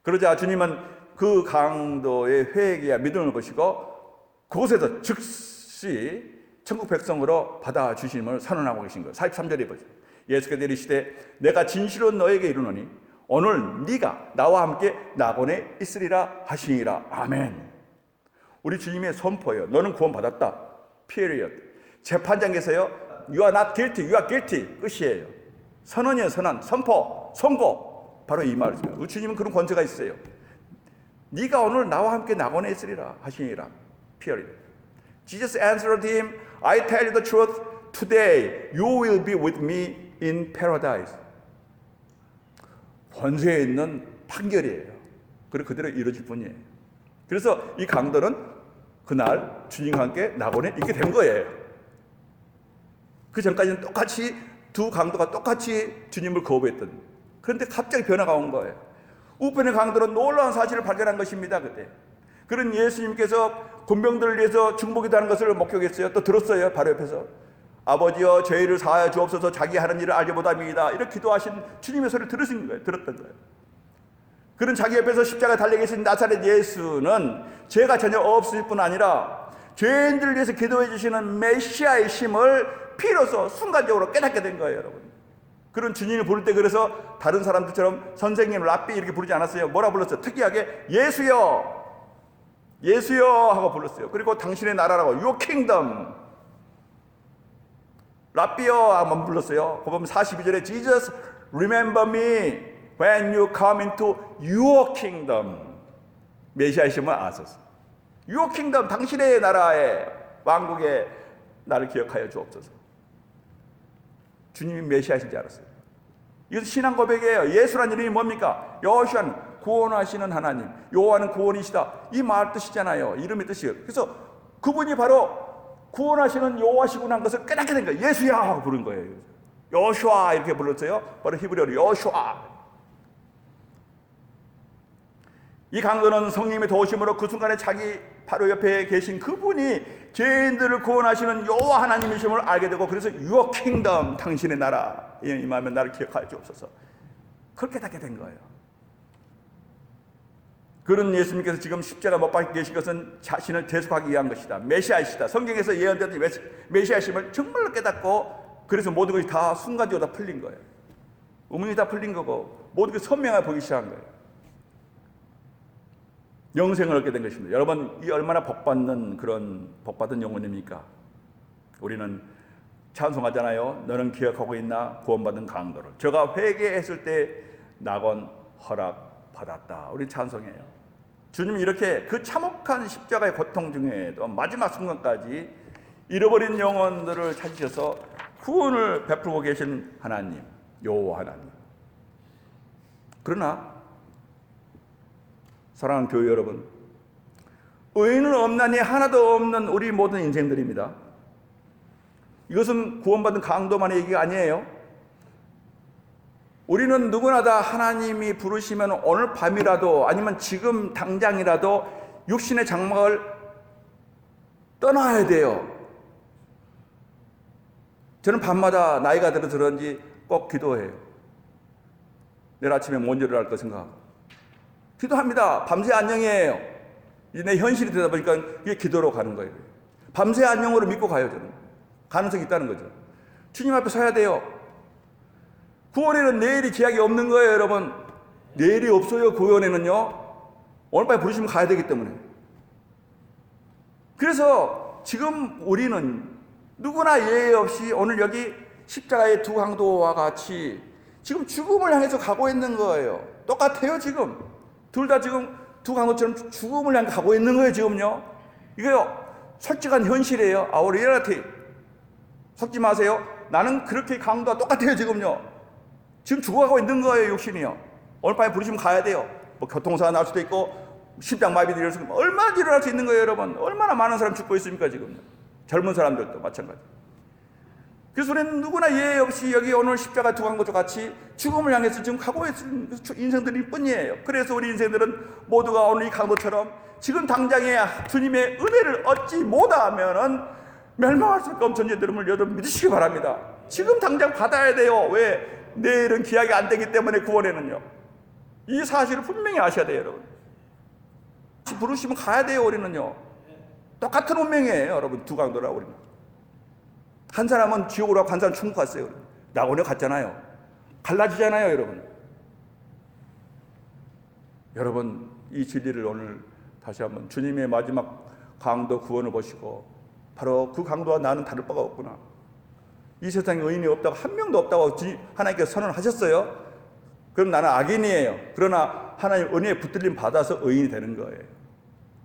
그러자 주님은 그 강도의 회개와 믿음을 보시고 그곳에서 즉시 천국 백성으로 받아주심을 선언하고 계신 거예요. 43절에 보세요. 예수께서 이르시되 내가 진실로 너에게 이르노니 오늘 네가 나와 함께 낙원에 있으리라 하시니라. 아멘. 우리 주님의 선포예요. 너는 구원받았다. period. 재판장에서요, you are not guilty, you are guilty. 끝이에요. 선언이에요. 선언, 선포, 선고. 바로 이 말이죠. 우리 주님은 그런 권세가 있어요. 네가 오늘 나와 함께 낙원에 있으리라 하시니라. period. Jesus answered him, I tell you the truth, today you will be with me in paradise. 권세에 있는 판결이에요. 그리고 그대로 이루어질 뿐이에요. 그래서 이 강도는 그날 주님과 함께 낙원에 있게 된 거예요. 그 전까지는 똑같이 두 강도가 똑같이 주님을 거부했던, 그런데 갑자기 변화가 온 거예요. 우편의 강도는 놀라운 사실을 발견한 것입니다. 그때 그런 예수님께서 군병들을 위해서 중보기도하는 것을 목격했어요. 또 들었어요. 바로 옆에서 아버지여 죄를 사하여 주옵소서, 자기 하는 일을 알지 못함이다, 이렇게 기도하신 주님의 소리를 들었던 거예요. 그런 자기 옆에서 십자가에 달려 계신 나사렛 예수는 죄가 전혀 없을 뿐 아니라 죄인들을 위해서 기도해 주시는 메시아의 힘을 피로써 순간적으로 깨닫게 된 거예요, 여러분. 그런 주님을 부를 때 그래서 다른 사람들처럼 선생님, 랍비 이렇게 부르지 않았어요. 뭐라 불렀어요? 특이하게 예수여, 예수여 하고 불렀어요. 그리고 당신의 나라라고, Your kingdom, 랍비여 한번 불렀어요. 보면 42절에 Jesus, remember me when you come into your kingdom. 메시아이심을 아소서. Your kingdom, 당신의 나라의 왕국에 나를 기억하여 주옵소서. 주님이 메시아이신지 알았어요. 이것은 신앙 고백이에요. 예수란 이름이 뭡니까? 여호와는 구원하시는 하나님, 여호와는 구원이시다, 이 말 뜻이잖아요. 이름의 뜻이에요. 그래서 그분이 바로 구원하시는 여호와시구나 한 것을 깨닫게 된 거예요. 예수야 하고 부른 거예요. 여호슈아 이렇게 불렀어요. 바로 히브리어로 여호슈아. 이 강도는 성령님의 도우심으로 그 순간에 자기 바로 옆에 계신 그분이 죄인들을 구원하시는 여호와 하나님이심을 알게 되고, 그래서 Your kingdom, 당신의 나라 임하면 나를 기억하여 주옵소서, 그렇게 닫게 된 거예요. 그런 예수님께서 지금 십자가 못 박혀 계신 것은 자신을 대속하기 위한 것이다, 메시아이시다, 성경에서 예언된 메시아이심을 정말로 깨닫고, 그래서 모든 것이 다 순간적으로 다 풀린 거예요. 의문이 다 풀린 거고 모든 것이 선명하게 보이기 시작한 거예요. 영생을 얻게 된 것입니다. 여러분, 이 얼마나 복받는 그런 복받은 영혼입니까? 우리는 찬송하잖아요. 너는 기억하고 있나 구원받은 강도를, 저가 회개했을 때 낙원 허락 받았다. 우리 찬송해요. 주님이 이렇게 그 참혹한 십자가의 고통 중에도 마지막 순간까지 잃어버린 영혼들을 찾으셔서 구원을 베풀고 계신 하나님, 여호와 하나님. 그러나 사랑하는 교회 여러분, 의인은 없나니 하나도 없는 우리 모든 인생들입니다. 이것은 구원받은 강도만의 얘기가 아니에요. 우리는 누구나 다 하나님이 부르시면 오늘 밤이라도 아니면 지금 당장이라도 육신의 장막을 떠나야 돼요. 저는 밤마다 나이가 들어서 그런지 꼭 기도해요. 내일 아침에 뭔 일을 할까 생각하고 기도합니다. 밤새 안녕이에요. 내 현실이 되다 보니까 이게 기도로 가는 거예요. 밤새 안녕으로 믿고 가요. 저는 가능성이 있다는 거죠. 주님 앞에 서야 돼요. 구원에는 내일이 기약이 없는 거예요, 여러분. 내일이 없어요. 구원에는요. 오늘 밤에 부르시면 가야 되기 때문에. 그래서 지금 우리는 누구나 예외 없이 오늘 여기 십자가의 두 강도와 같이 지금 죽음을 향해서 가고 있는 거예요. 똑같아요, 지금. 둘 다 지금 두 강도처럼 죽음을 향해 가고 있는 거예요, 지금요. 이거요, 솔직한 현실이에요. Our reality. 속지 마세요. 나는 그렇게 강도와 똑같아요, 지금요. 지금 죽어가고 있는 거예요, 육신이요. 오늘 밤에 부르시면 가야 돼요. 뭐 교통사가 날 수도 있고 심장마비도 일어날 수 있고 얼마나 일어날 수 있는 거예요, 여러분. 얼마나 많은 사람 죽고 있습니까, 지금. 젊은 사람들도 마찬가지. 그래서 우리는 누구나 예외 없이 여기 오늘 십자가 두 강도와 같이 죽음을 향해서 지금 가고 있는 인생들일 뿐이에요. 그래서 우리 인생들은 모두가 오늘 이 강도처럼 지금 당장에 주님의 은혜를 얻지 못하면은 멸망할 수밖에 없는 존재들임을 여러분 믿으시기 바랍니다. 지금 당장 받아야 돼요. 왜? 내일은 기약이 안 되기 때문에 구원에는요. 이 사실을 분명히 아셔야 돼요, 여러분. 부르시면 가야 돼요, 우리는요. 똑같은 운명이에요, 여러분. 두 강도라 우리는. 한 사람은 지옥으로 가고 한 사람은 천국 갔어요. 낙원에 갔잖아요. 갈라지잖아요, 여러분. 여러분, 이 진리를 오늘 다시 한번 주님의 마지막 강도 구원을 보시고 바로 그 강도와 나는 다를 바가 없구나. 이 세상에 의인이 없다고 한 명도 없다고 하나님께서 선언하셨어요. 그럼 나는 악인이에요. 그러나 하나님 은혜에 붙들림 받아서 의인이 되는 거예요.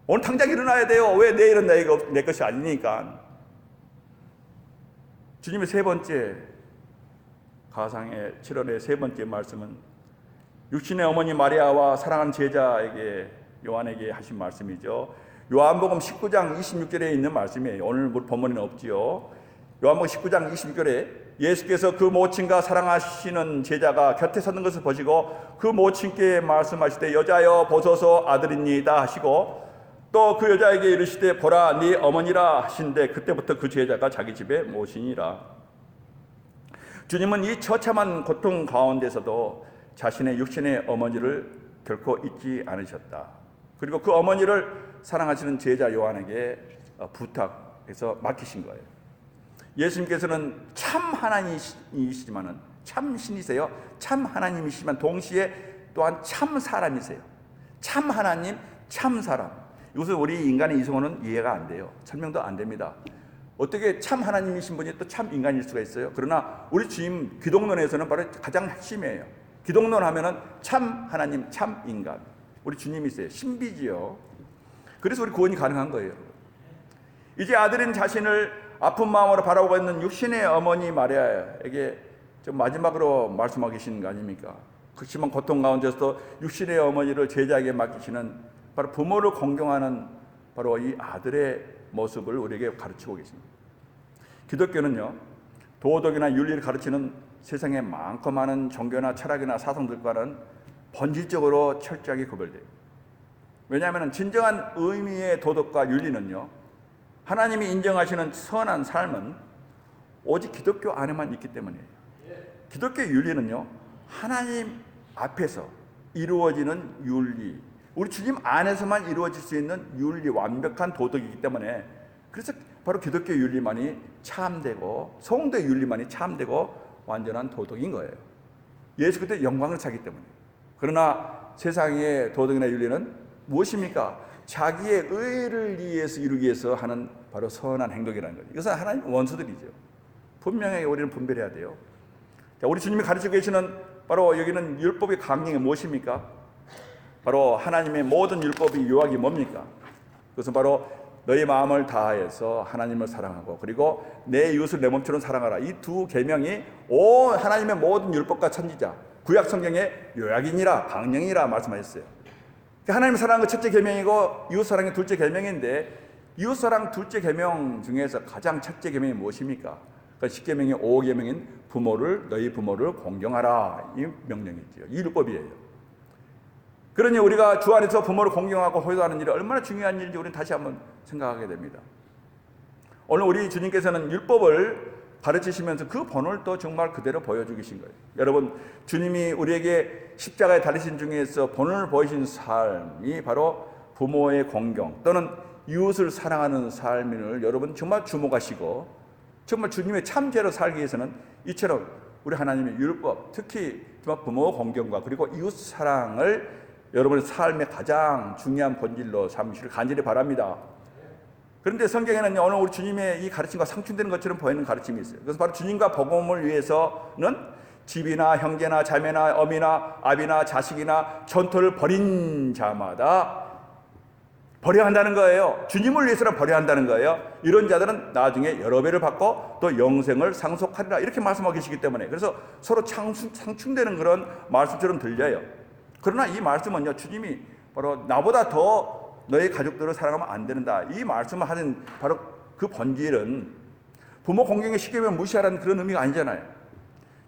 오늘 당장 일어나야 돼요. 왜? 내일은 내 것이 아니니까. 주님의 세 번째 가상의 7월의 세 번째 말씀은 육신의 어머니 마리아와 사랑하는 제자에게 요한에게 하신 말씀이죠. 요한복음 19장 26절에 있는 말씀이에요. 오늘 본문에는 없지요. 요한복음 19장 26절에 예수께서 그 모친과 사랑하시는 제자가 곁에 서는 것을 보시고 그 모친께 말씀하시되 여자여 보소서 아들입니다 하시고 또 그 여자에게 이르시되 보라 네 어머니라 하신데 그때부터 그 제자가 자기 집에 모시니라. 주님은 이 처참한 고통 가운데서도 자신의 육신의 어머니를 결코 잊지 않으셨다. 그리고 그 어머니를 사랑하시는 제자 요한에게 부탁해서 맡기신 거예요. 예수님께서는 참 하나님이시지만은 참 신이세요. 참 하나님이시지만 동시에 또한 참 사람이세요. 참 하나님, 참 사람. 이것은 우리 인간의 이성으로는 이해가 안 돼요. 설명도 안 됩니다. 어떻게 참 하나님이신 분이 또 참 인간일 수가 있어요? 그러나 우리 주님 기독론에서는 바로 가장 핵심이에요. 기독론 하면은 참 하나님, 참 인간. 우리 주님이세요. 신비지요. 그래서 우리 구원이 가능한 거예요. 이제 아들인 자신을 아픈 마음으로 바라보고 있는 육신의 어머니 마리아에게 좀 마지막으로 말씀하고 계시는 거 아닙니까? 그렇지만 고통 가운데서도 육신의 어머니를 제자에게 맡기시는 바로 부모를 공경하는 바로 이 아들의 모습을 우리에게 가르치고 계십니다. 기독교는요, 도덕이나 윤리를 가르치는 세상에 많고 많은 종교나 철학이나 사상들과는 본질적으로 철저하게 구별돼요. 왜냐하면 진정한 의미의 도덕과 윤리는요, 하나님이 인정하시는 선한 삶은 오직 기독교 안에만 있기 때문이에요. 기독교의 윤리는요, 하나님 앞에서 이루어지는 윤리, 우리 주님 안에서만 이루어질 수 있는 윤리, 완벽한 도덕이기 때문에 그래서 바로 기독교 윤리만이 참되고 성도의 윤리만이 참되고 완전한 도덕인 거예요. 예수 그때 영광을 차기 때문에. 그러나 세상의 도덕이나 윤리는 무엇입니까? 자기의 의를 위해서 이루기 위해서 하는 바로 선한 행동이라는 거죠. 이것은 하나님 원수들이죠. 분명하게 우리는 분별해야 돼요. 자, 우리 주님이 가르치고 계시는 바로 여기는 율법의 강령이 무엇입니까? 바로 하나님의 모든 율법의 요약이 뭡니까? 그것은 바로 너희 마음을 다해서 하나님을 사랑하고 그리고 내 이웃을 내 몸처럼 사랑하라. 이 두 계명이 온 하나님의 모든 율법과 천지자 구약 성경의 요약이니라 강령이라 말씀하셨어요. 하나님 사랑은 첫째 계명이고 이웃 사랑이 둘째 계명인데 이웃 사랑 둘째 계명 중에서 가장 첫째 계명이 무엇입니까? 그 10계명의 5계명인 너희 부모를 공경하라. 이 명령이지요. 이 율법이에요. 그러니 우리가 주 안에서 부모를 공경하고 호도하는 일이 얼마나 중요한 일인지 우리는 다시 한번 생각하게 됩니다. 오늘 우리 주님께서는 율법을 가르치시면서 그 본을 또 정말 그대로 보여주신 거예요. 여러분, 주님이 우리에게 십자가에 달리신 중에서 본을 보이신 삶이 바로 부모의 공경 또는 이웃을 사랑하는 삶을 여러분 정말 주목하시고 정말 주님의 참죄로 살기 위해서는 이처럼 우리 하나님의 율법, 특히 부모 공경과 그리고 이웃 사랑을 여러분의 삶의 가장 중요한 본질로 삼으시길 간절히 바랍니다. 그런데 성경에는 오늘 우리 주님의 이 가르침과 상충되는 것처럼 보이는 가르침이 있어요. 그래서 바로 주님과 복음을 위해서는 집이나 형제나 자매나 어미나 아비나 자식이나 전토를 벌인 자마다 버려야 한다는 거예요. 주님을 위해서는 버려야 한다는 거예요. 이런 자들은 나중에 여러 배를 받고 또 영생을 상속하리라 이렇게 말씀하고 계시기 때문에 그래서 서로 상충되는 그런 말씀처럼 들려요. 그러나 이 말씀은요, 주님이 바로 나보다 더 너의 가족들을 사랑하면 안 된다. 이 말씀을 하는 바로 그 본질은 부모 공경에 쉽게 보면 무시하라는 그런 의미가 아니잖아요.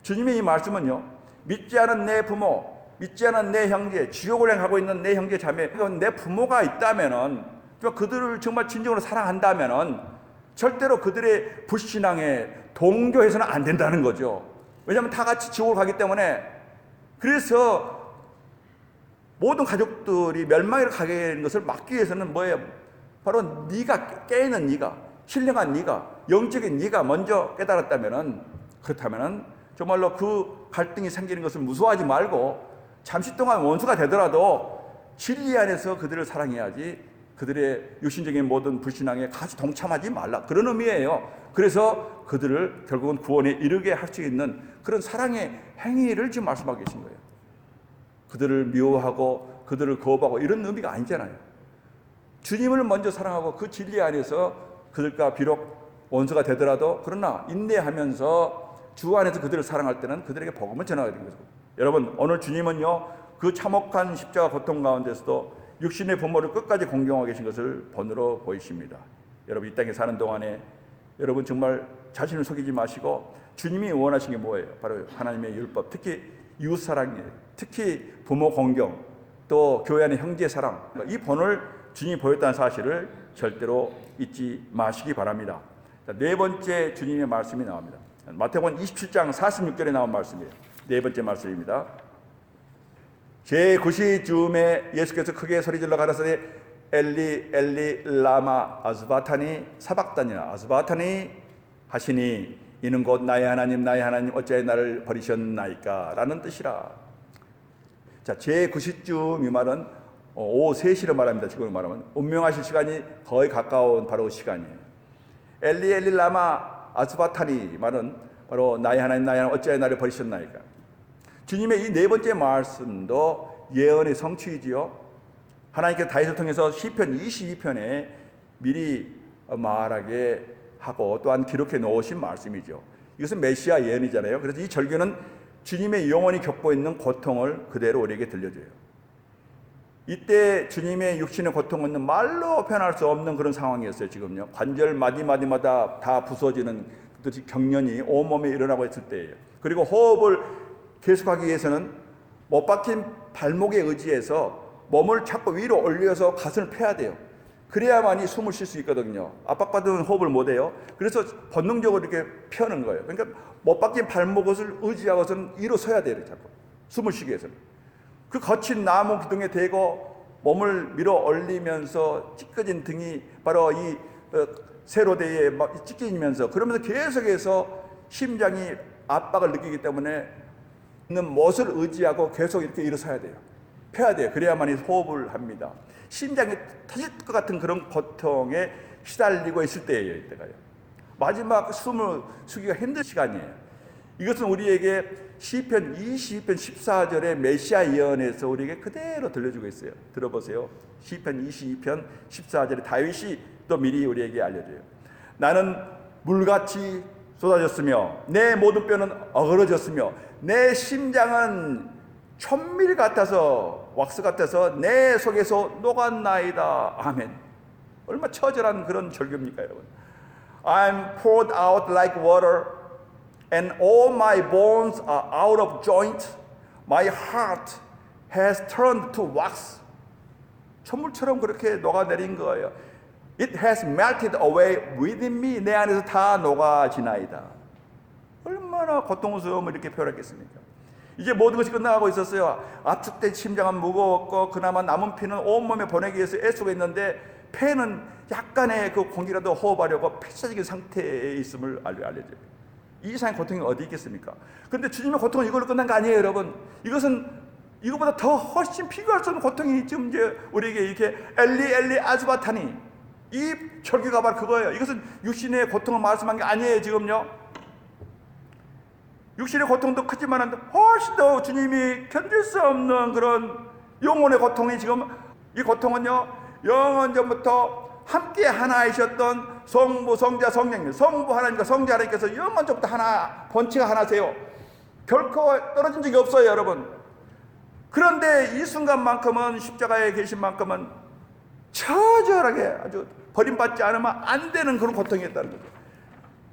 주님의 이 말씀은요, 믿지 않은 내 부모, 믿지 않은 내 형제, 지옥을 행하고 있는 내 형제 자매, 내 부모가 있다면은, 그들을 정말 진정으로 사랑한다면은 절대로 그들의 불신앙에 동조해서는 안 된다는 거죠. 왜냐하면 다 같이 지옥을 가기 때문에. 그래서 모든 가족들이 멸망으로 가게 되는 것을 막기 위해서는 뭐예요? 바로 네가 깨는 네가, 신령한 네가, 영적인 네가 먼저 깨달았다면은, 그렇다면은 정말로 그 갈등이 생기는 것을 무서워하지 말고 잠시 동안 원수가 되더라도 진리 안에서 그들을 사랑해야지, 그들의 육신적인 모든 불신앙에 같이 동참하지 말라, 그런 의미예요. 그래서 그들을 결국은 구원에 이르게 할 수 있는 그런 사랑의 행위를 지금 말씀하고 계신 거예요. 그들을 미워하고 그들을 거부하고 이런 의미가 아니잖아요. 주님을 먼저 사랑하고 그 진리 안에서 그들과 비록 원수가 되더라도 그러나 인내하면서 주 안에서 그들을 사랑할 때는 그들에게 복음을 전하게 되는 거죠. 여러분, 오늘 주님은요, 그 참혹한 십자가 고통 가운데서도 육신의 부모를 끝까지 공경하고 계신 것을 본으로 보이십니다. 여러분, 이 땅에 사는 동안에 여러분 정말 자신을 속이지 마시고 주님이 원하신 게 뭐예요? 바로 하나님의 율법, 특히 이웃사랑이에요. 특히 부모 공경, 또 교회 안의 형제 사랑, 이 본을 주님이 보였다는 사실을 절대로 잊지 마시기 바랍니다. 네 번째 주님의 말씀이 나옵니다. 마태복음 27장 46절에 나온 말씀이에요. 네 번째 말씀입니다. 제9시쯤에 예수께서 크게 소리질러 가라사대 엘리 엘리 라마 아스바타니 사박다니나 아스바타니 하시니 이는 곧 나의 하나님 어찌하여 나를 버리셨나이까 라는 뜻이라. 자, 제9시쯤 이 말은 오후 3시를 말합니다. 지금 말하면 운명하실 시간이 거의 가까운 바로 시간이에요. 엘리 엘리 라마 아스바타니 말은 바로 나의 하나님 어찌하여 나를 버리셨나이까. 주님의 이 네 번째 말씀도 예언의 성취이지요. 하나님께서 다윗을 통해서 시편 22편에 미리 말하게 하고 또한 기록해 놓으신 말씀이죠. 이것은 메시아 예언이잖아요. 그래서 이 절규는 주님의 영혼이 겪고 있는 고통을 그대로 우리에게 들려줘요. 이때 주님의 육신의 고통은 말로 표현할 수 없는 그런 상황이었어요. 지금요, 관절 마디마디마다 다 부서지는 경련이 온몸에 일어나고 있을 때예요. 그리고 호흡을 계속하기 위해서는 못 박힌 발목에 의지해서 몸을 자꾸 위로 올려서 가슴을 펴야 돼요. 그래야만이 숨을 쉴 수 있거든요. 압박받으면 호흡을 못 해요. 그래서 본능적으로 이렇게 펴는 거예요. 그러니까 못 박힌 발목을 의지하고서는 일어서야 돼요. 자꾸 숨을 쉬기 위해서는. 그 거친 나무 기둥에 대고 몸을 밀어 올리면서 찢겨진 등이 바로 이 세로대에 막 찢기면서, 그러면서 계속해서 심장이 압박을 느끼기 때문에 있는 못을 의지하고 계속 이렇게 일어서야 돼요. 펴야 돼요. 그래야만이 호흡을 합니다. 심장이 터질 것 같은 그런 고통에 시달리고 있을 때예요. 이때가요. 마지막 숨을 쉬기가 힘든 시간이에요. 이것은 우리에게 시편 22편 14절의 메시아 예언에서 우리에게 그대로 들려주고 있어요. 들어보세요. 시편 22편 14절에 다윗이 또 미리 우리에게 알려줘요. 나는 물같이 쏟아졌으며 내 모든 뼈는 어그러졌으며 내 심장은 천밀 같아서 왁스 같아서 내 속에서 녹았나이다. 아멘. 얼마나 처절한 그런 절규입니까, 여러분. I'm poured out like water and all my bones are out of joint. My heart has turned to wax. 천물처럼 그렇게 녹아내린 거예요. It has melted away within me. 내 안에서 다 녹아지나이다. 얼마나 고통스러움을 이렇게 표현했겠습니까? 이제 모든 것이 끝나가고 있었어요. 압축된 심장은 무거웠고 그나마 남은 피는 온몸에 보내기 위해서 애쓰고 있는데 폐는 약간의 그 공기라도 호흡하려고 폐쇄적인 상태에 있음을 알려줘요. 이 이상의 고통이 어디 있겠습니까? 그런데 주님의 고통은 이걸로 끝난 거 아니에요, 여러분. 이것은 이거보다 더 훨씬 비교할 수 없는 고통이 지금 이제 우리에게 이렇게 엘리 아스바타니, 이 절규가 바로 그거예요. 이것은 육신의 고통을 말씀한 게 아니에요, 지금요. 육신의 고통도 크지만 훨씬 더 주님이 견딜 수 없는 그런 영혼의 고통이 지금, 이 고통은요, 영원전부터 함께 하나이셨던 성부, 성자, 성령, 성부 하나님과 성자 하나님께서 영원전부터 하나, 본체가 하나세요. 결코 떨어진 적이 없어요, 여러분. 그런데 이 순간만큼은, 십자가에 계신 만큼은 처절하게 아주 버림받지 않으면 안 되는 그런 고통이었다는 거죠.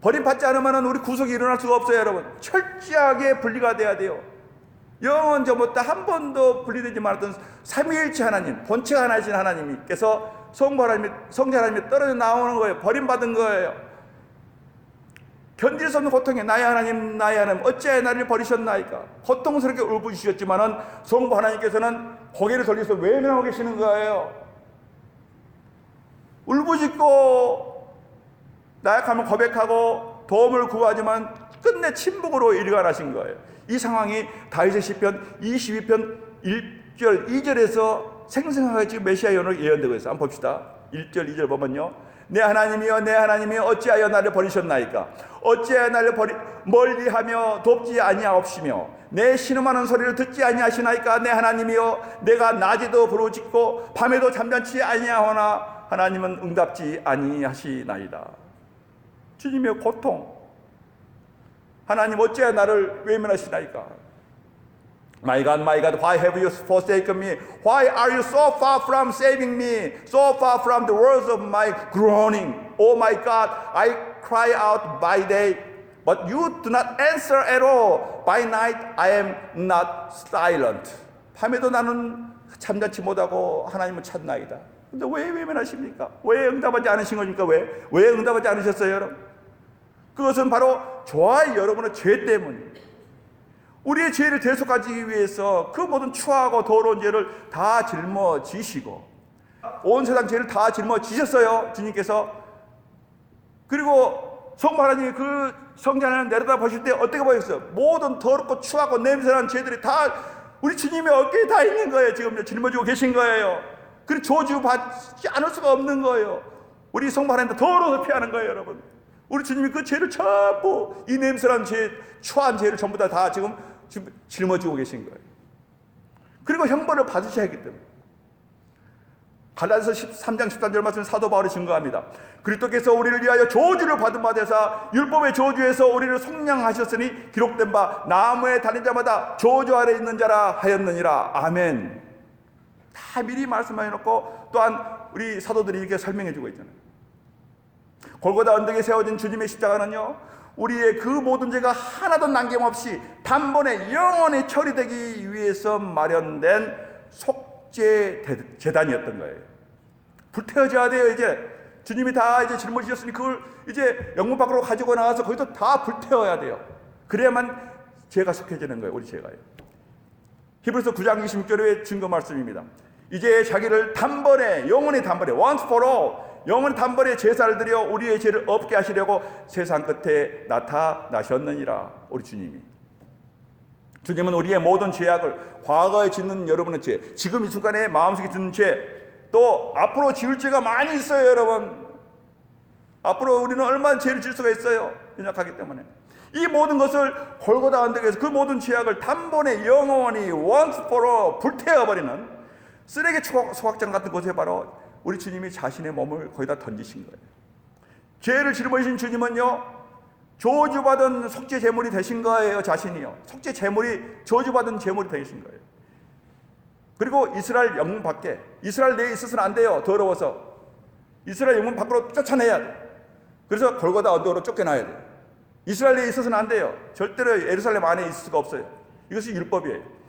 버림받지 않으면 우리 구속이 일어날 수가 없어요, 여러분. 철저하게 분리가 돼야 돼요. 영원 저부터 한 번도 분리되지 말았던 삼위일체 하나님, 본체 하나이신 하나님께서 성부 하나님이, 성자 하나님이 떨어져 나오는 거예요. 버림받은 거예요. 견딜 수 없는 고통에 나의 하나님, 나의 하나님, 어찌하여 나를 버리셨나이까? 고통스럽게 울부짖으셨지만은 성부 하나님께서는 고개를 돌려서 외면하고 계시는 거예요. 울부짖고 나약함을 고백하고 도움을 구하지만 끝내 침묵으로 일관하신 거예요. 이 상황이 다윗의 시편 22편 1절 2절에서 생생하게 지금 메시아 예언으로 예언되고 있어요. 한번 봅시다. 1절 2절 보면요, 내 하나님이여 내 하나님이여 어찌하여 나를 버리셨나이까? 어찌하여 나를 멀리하며 돕지 아니하옵시며 내 신음하는 소리를 듣지 아니하시나이까? 내 하나님이여 내가 낮에도 부르짖고 밤에도 잠잠치 아니하오나 하나님은 응답지 아니하시나이다. 주님의 고통, 하나님 어찌하여 나를 외면하시나이까? My God, why have you forsaken me? Why are you so far from saving me? So far from the words of my groaning? Oh my God, I cry out by day, but you do not answer at all. By night I am not silent. 밤에도 나는 잠자치 못하고 하나님을 찾나이다. 근데 왜 외면하십니까? 왜 응답하지 않으신 겁니까? 왜 응답하지 않으셨어요, 여러분? 그것은 바로 저와 여러분의 죄 때문입니다. 우리의 죄를 대속하기 위해서 그 모든 추하고 더러운 죄를 다 짊어지시고 온 세상 죄를 다 짊어지셨어요, 주님께서. 그리고 성부 하나님이 그 성자 하나님 내려다 보실 때 어떻게 보였어요? 모든 더럽고 추하고 냄새나는 죄들이 다 우리 주님의 어깨에 다 있는 거예요. 지금 짊어지고 계신 거예요. 그리고 저주받지 않을 수가 없는 거예요. 우리 성부 하나님도 더러워서 피하는 거예요, 여러분. 우리 주님이 그 죄를 전부, 이 냄새난 죄, 추한 죄를 전부 다 지금 짊어지고 계신 거예요. 그리고 형벌을 받으셔야 하기 때문에. 갈라디아서 13장 13절 말씀 사도 바울이 증거합니다. 그리스도께서 우리를 위하여 저주를 받은 바 되사 율법의 저주에서 우리를 속량하셨으니 기록된 바 나무에 달린 자마다 저주 아래 있는 자라 하였느니라. 아멘. 다 미리 말씀해 놓고 또한 우리 사도들이 이렇게 설명해 주고 있잖아요. 골고다 언덕에 세워진 주님의 십자가는요, 우리의 그 모든 죄가 하나도 남김없이 단번에 영원히 처리되기 위해서 마련된 속죄 제단이었던 거예요. 불태워져야 돼요. 이제 주님이 다 이제 짊어지셨으니 그걸 이제 영문 밖으로 가지고 나가서 거기서 다 불태워야 돼요. 그래야만 죄가 속해지는 거예요. 우리 죄가요. 히브리서 9장 26절의 증거 말씀입니다. 이제 자기를 단번에, 영원히 단번에, once for all, 영원히 단번에 제사를 드려 우리의 죄를 없게 하시려고 세상 끝에 나타나셨느니라. 우리 주님이. 주님은 우리의 모든 죄악을, 과거에 짓는 여러분의 죄, 지금 이 순간에 마음속에 짓는 죄, 또 앞으로 지을 죄가 많이 있어요, 여러분. 앞으로 우리는 얼마나 죄를 질 수가 있어요, 연약하기 때문에. 이 모든 것을 골고다 언덕에서 그 모든 죄악을 단번에 영원히 once for all 불태워버리는 쓰레기 소각장 같은 곳에 바로 우리 주님이 자신의 몸을 거기다 던지신 거예요. 죄를 짊어지신 주님은요, 저주받은 속죄 제물이 되신 거예요. 자신이요, 속죄 제물이, 저주받은 제물이 되신 거예요. 그리고 이스라엘 영문 밖에, 이스라엘 내에 있어서는 안 돼요. 더러워서 이스라엘 영문 밖으로 쫓아내야 돼. 그래서 골고다 언덕으로 쫓겨나야 돼요. 이스라엘 내에 있어서는 안 돼요. 절대로 예루살렘 안에 있을 수가 없어요. 이것이 율법이에요.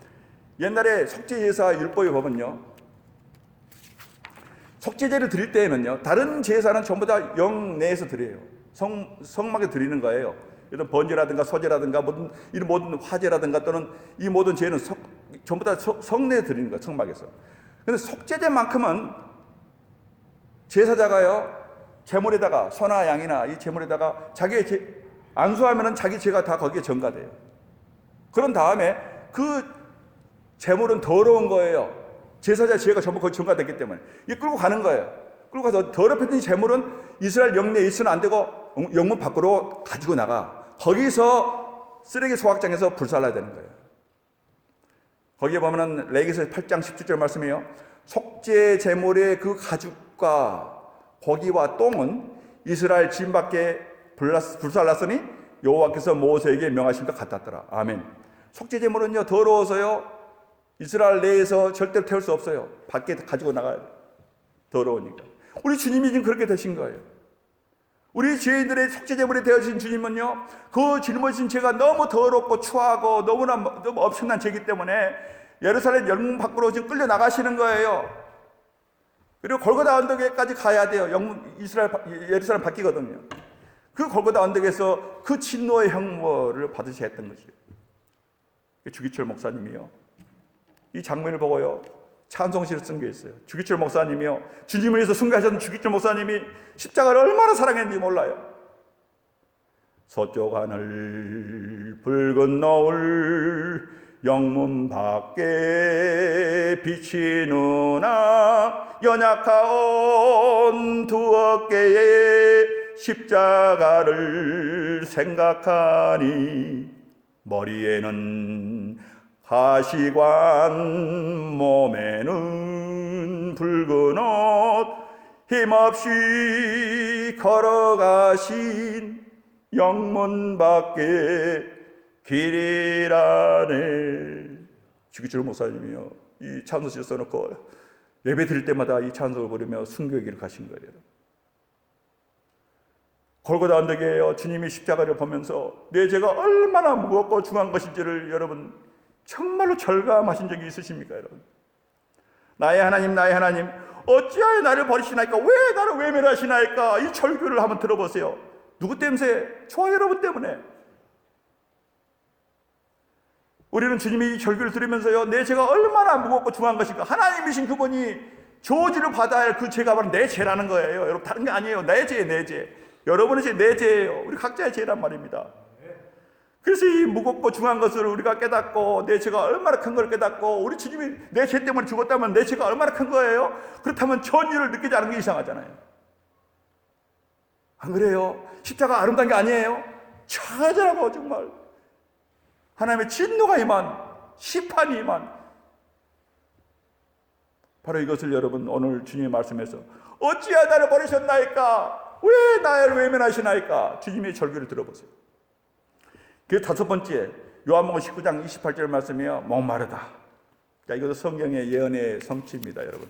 옛날에 속죄제사 율법에 보면요, 속죄제를 드릴 때에는요, 다른 제사는 전부 다 영 내에서 드려요. 성막에 드리는 거예요. 이런 번제라든가 소제라든가 이런 모든 화제라든가 또는 이 모든 제는 전부 다 성내에 드리는 거예요. 성막에서. 그런데 속죄제만큼은 제사자가요, 제물에다가 소나 양이나 이 제물에다가 자기의 안수하면은 자기 죄가 다 거기에 전가돼요. 그런 다음에 그 제물은 더러운 거예요. 제사자 죄가 전부 거기 전가됐기 때문에 이게 끌고 가는 거예요. 끌고 가서 더럽혔던 제물은 이스라엘 영내에 있으면 안 되고 영문 밖으로 가지고 나가. 거기서 쓰레기 소각장에서 불살라야 되는 거예요. 거기에 보면은 레위기서 8장 17절 말씀이에요. 속죄 제물의 그 가죽과 고기와 똥은 이스라엘 진 밖에 불살랐으니 여호와께서 모세에게 명하신 것 같았더라. 아멘. 속죄 제물은요, 더러워서요, 이스라엘 내에서 절대로 태울 수 없어요. 밖에 가지고 나가야 돼요. 더러우니까. 우리 주님이 지금 그렇게 되신 거예요. 우리 죄인들의 속죄제물이 되어진 주님은요, 그 짊어진 죄가 너무 더럽고 추하고 너무 엄청난 죄이기 때문에 예루살렘 영문 밖으로 지금 끌려 나가시는 거예요. 그리고 골고다 언덕에까지 가야 돼요. 예루살렘 바뀌거든요. 그 골고다 언덕에서 그 진노의 형벌을 받으셔야 했던 것이에요. 주기철 목사님이요, 이 장면을 보고요, 찬송시를 쓴 게 있어요. 주기철 목사님이요, 주님을 위해서 순교하셨던 주기철 목사님이 십자가를 얼마나 사랑했는지 몰라요. 서쪽 하늘 붉은 노을 영문 밖에 비치누나 연약하온 두 어깨에 십자가를 생각하니 머리에는 가시관 몸에는 붉은 옷 힘없이 걸어가신 영문 밖에 길이라네. 주기철 목사님이요, 이 찬송시를 써놓고 예배 드릴 때마다 이 찬송을 부르며 순교의 길을 가신 거예요. 골고다 언덕에 주님이 십자가를 보면서 내 죄가 얼마나 무겁고 중한 것인지를 여러분 정말로 절감하신 적이 있으십니까? 여러분, 나의 하나님 어찌하여 나를 버리시나이까? 왜 나를 외면하시나이까? 이 절규를 한번 들어보세요. 누구 때문에? 저와 여러분 때문에. 우리는 주님이 이 절규를 들으면서요, 내 죄가 얼마나 무겁고 중한 것인가, 하나님이신 그분이 저주를 받아야 할 그 죄가 바로 내 죄라는 거예요. 여러분, 다른 게 아니에요. 내 죄. 여러분의 죄, 내 죄예요. 우리 각자의 죄란 말입니다. 그래서 이 무겁고 중한 것을 우리가 깨닫고, 내 죄가 얼마나 큰 걸 깨닫고, 우리 주님이 내 죄 때문에 죽었다면 내 죄가 얼마나 큰 거예요? 그렇다면 전율을 느끼지 않은 게 이상하잖아요. 안 그래요? 십자가 아름다운 게 아니에요? 처절하고 정말 하나님의 진노가 임한, 심판이 임한, 바로 이것을 여러분 오늘 주님의 말씀에서 어찌하여 나를 버리셨나이까? 왜 나를 외면하시나이까? 주님의 절규를 들어보세요. 그 다섯 번째, 요한복음 19장 28절 말씀이요, 목마르다. 자, 이것도 성경의 예언의 성취입니다. 여러분,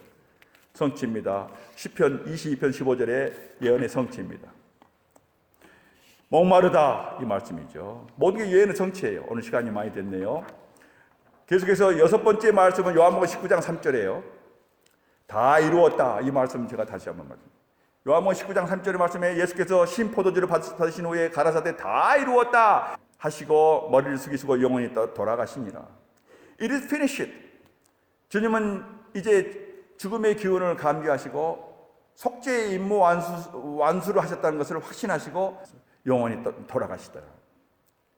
성취입니다. 시편 22편 15절의 예언의 성취입니다. 목마르다, 이 말씀이죠. 모든 게 예언의 성취예요. 오늘 시간이 많이 됐네요. 계속해서 여섯 번째 말씀은 요한복음 19장 3절이에요. 다 이루었다, 이 말씀 제가 다시 한번 말씀드립니다. 요한복음 19장 3절의 말씀에 예수께서 신 포도주를 받으신 후에 가라사대 다 이루었다 하시고 머리를 숙이시고 영원히 돌아가시니라. It is finished. 주님은 이제 죽음의 기운을 감기하시고 속죄의 임무 완수를 하셨다는 것을 확신하시고 영원히 돌아가시더라.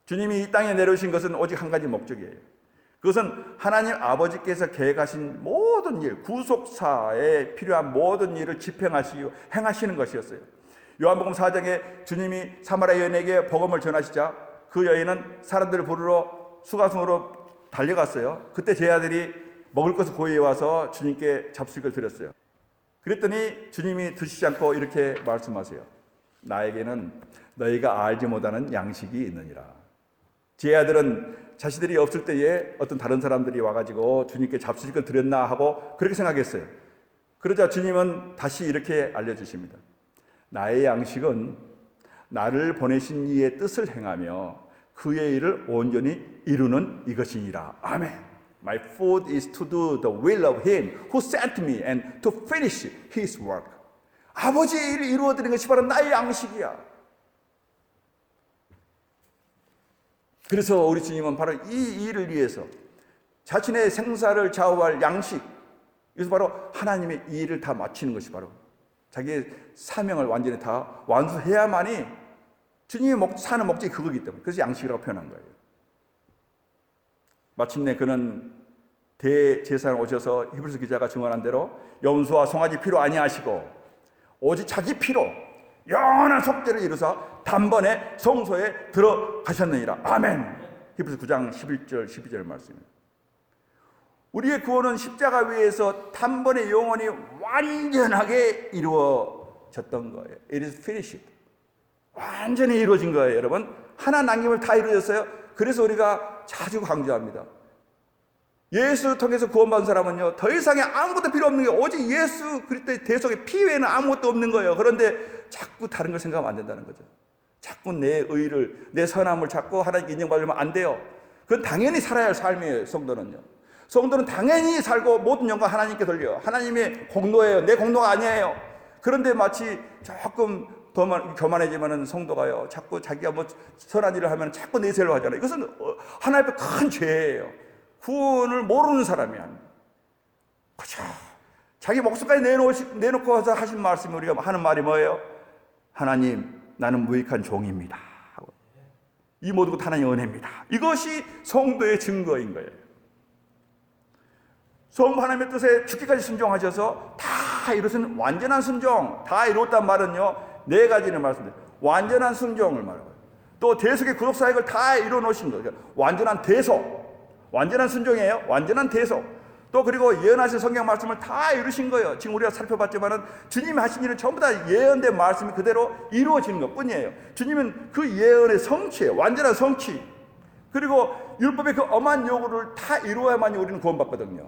주님이 이 땅에 내려오신 것은 오직 한 가지 목적이에요. 그것은 하나님 아버지께서 계획하신 모든 일, 구속사에 필요한 모든 일을 집행하시고 행하시는 것이었어요. 요한복음 4장에 주님이 사마리아 여인에게 복음을 전하시자 그 여인은 사람들을 부르러 수가성으로 달려갔어요. 그때 제 아들이 먹을 것을 고의해 와서 주님께 잡수익을 드렸어요. 그랬더니 주님이 드시지 않고 이렇게 말씀하세요. 나에게는 너희가 알지 못하는 양식이 있느니라. 제 아들은 자신들이 없을 때에 어떤 다른 사람들이 와가지고 주님께 잡수식을 드렸나 하고 그렇게 생각했어요. 그러자 주님은 다시 이렇게 알려주십니다. 나의 양식은 나를 보내신 이의 뜻을 행하며 그의 일을 온전히 이루는 이것이니라. 아멘. My food is to do the will of him who sent me and to finish his work. 아버지의 일을 이루어드리는 것이 바로 나의 양식이야. 그래서 우리 주님은 바로 이 일을 위해서 자신의 생사를 좌우할 양식, 이것은 바로 하나님의 이 일을 다 마치는 것이 바로 자기의 사명을 완전히 다 완수해야만이 주님이 사는 목적이 그거기 때문에, 그래서 양식이라고 표현한 거예요. 마침내 그는 대제사장 오셔서 히브리서 기자가 증언한 대로 염소와 송아지 피로 아니하시고 오직 자기 피로 영원한 속죄를 이루사 단번에 성소에 들어가셨느니라. 아멘. 히브리서 9장 11절 12절 말씀입니다. 우리의 구원은 십자가 위에서 단번에 영원히 완전하게 이루어졌던 거예요. It is finished. 완전히 이루어진 거예요, 여러분. 하나 남김을 다 이루어졌어요. 그래서 우리가 자주 강조합니다. 예수 통해서 구원받은 사람은요, 더 이상의 아무것도 필요 없는 게 오직 예수 그리스도의 대속의 피 외에는 아무것도 없는 거예요. 그런데 자꾸 다른 걸 생각하면 안 된다는 거죠. 자꾸 내 의를, 내 선함을 자꾸 하나님께 인정받으면 안 돼요. 그건 당연히 살아야 할 삶이에요. 성도는요. 성도는 당연히 살고 모든 영광 하나님께 돌려요. 하나님의 공로예요. 내 공로가 아니에요. 그런데 마치 조금 더 교만해지면 성도가요, 자꾸 자기가 뭐 선한 일을 하면 자꾸 내세로 하잖아요. 이것은 하나님 앞에 큰 죄예요. 구원을 모르는 사람이 아닙니다. 그렇죠. 자기 목숨까지 내놓고 와서 하신 말씀이, 우리가 하는 말이 뭐예요? 하나님, 나는 무익한 종입니다. 이 모든 것 하나님의 은혜입니다. 이것이 성도의 증거인 거예요. 성부 하나님의 뜻에 죽기까지 순종하셔서 다 이루신 완전한 순종, 다 이루었단 말은요, 네 가지를 말씀드려요. 완전한 순종을 말하고요. 또 대속의 구속 사역을 다 이루어 놓으신 거예요. 완전한 대속, 완전한 순종이에요. 완전한 대속. 또 그리고 예언하신 성경 말씀을 다 이루신 거예요. 지금 우리가 살펴봤지만은 주님이 하신 일은 전부 다 예언된 말씀이 그대로 이루어지는 것뿐이에요. 주님은 그 예언의 성취예요. 완전한 성취. 그리고 율법의 그 엄한 요구를 다 이루어야만이 우리는 구원받거든요.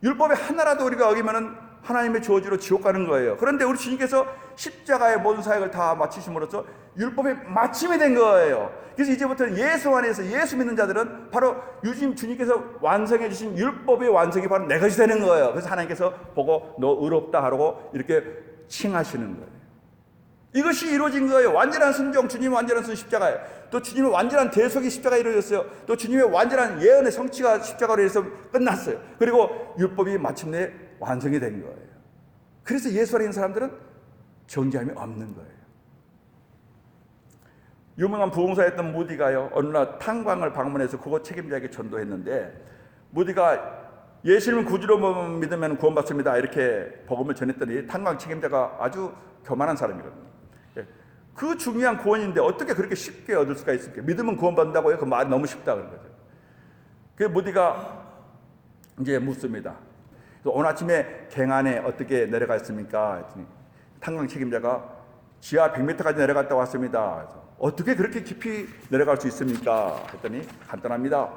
율법의 하나라도 우리가 어기면은 하나님의 저주로 지옥 가는 거예요. 그런데 우리 주님께서 십자가의 모든 사역을 다 마치심으로써 율법의 마침이 된 거예요. 그래서 이제부터는 예수 안에서 예수 믿는 자들은 바로 유진 주님께서 완성해 주신 율법의 완성이 바로 내 것이 되는 거예요. 그래서 하나님께서 보고 너 의롭다 하라고 이렇게 칭하시는 거예요. 이것이 이루어진 거예요. 완전한 순종, 주님의 완전한 순종 십자가예요. 또 주님의 완전한 대속이 십자가에 이루어졌어요. 또 주님의 완전한 예언의 성취가 십자가로 해서 끝났어요. 그리고 율법이 마침내 완성이 된 거예요. 그래서 예수 안에 있는 사람들은 정죄함이 없는 거예요. 유명한 부흥사였던 무디가요, 어느 날 탄광을 방문해서 그곳 책임자에게 전도했는데, 무디가 예수님을 구주로 믿으면 구원받습니다, 이렇게 복음을 전했더니 탄광 책임자가 아주 교만한 사람이거든요. 그 중요한 구원인데 어떻게 그렇게 쉽게 얻을 수가 있습니까? 믿으면 구원받는다고요? 그 말이 너무 쉽다 그런 거죠. 그 무디가 이제 묻습니다. 오늘 아침에 갱안에 어떻게 내려갔습니까? 탄광 책임자가 지하 100m까지 내려갔다 왔습니다. 어떻게 그렇게 깊이 내려갈 수 있습니까? 했더니 간단합니다.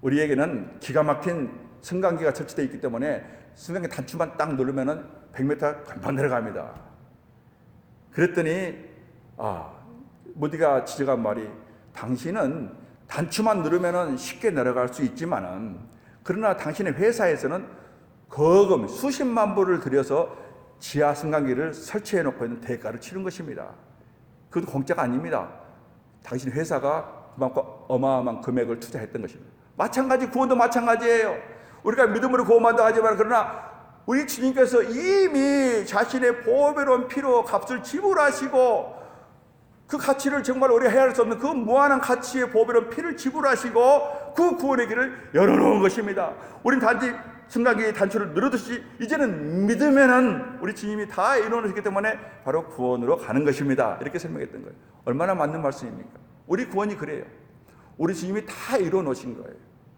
우리에게는 기가 막힌 승강기가 설치되어 있기 때문에 승강기 단추만 딱 누르면은 100m 금방 내려갑니다. 그랬더니 무디가 지적한 말이, 당신은 단추만 누르면은 쉽게 내려갈 수 있지만은, 그러나 당신의 회사에서는 거금 수십만 불을 들여서 지하 승강기를 설치해 놓고 있는 대가를 치른 것입니다. 그건 공짜가 아닙니다. 당신 회사가 그만큼 어마어마한 금액을 투자했던 것입니다. 마찬가지, 구원도 마찬가지예요. 우리가 믿음으로 구원받는다 하지만, 그러나 우리 주님께서 이미 자신의 보배로운 피로 값을 지불하시고, 그 가치를 정말 우리가 헤아릴 수 없는 그 무한한 가치의 보배로운 피를 지불하시고 그 구원의 길을 열어놓은 것입니다. 우린 단지 승강기의 단추를 누르듯이 이제는 믿으면은 우리 주님이 다 이루어놓으셨기 때문에 바로 구원으로 가는 것입니다. 이렇게 설명했던 거예요. 얼마나 맞는 말씀입니까? 우리 구원이 그래요. 우리 주님이 다 이루어놓으신 거예요.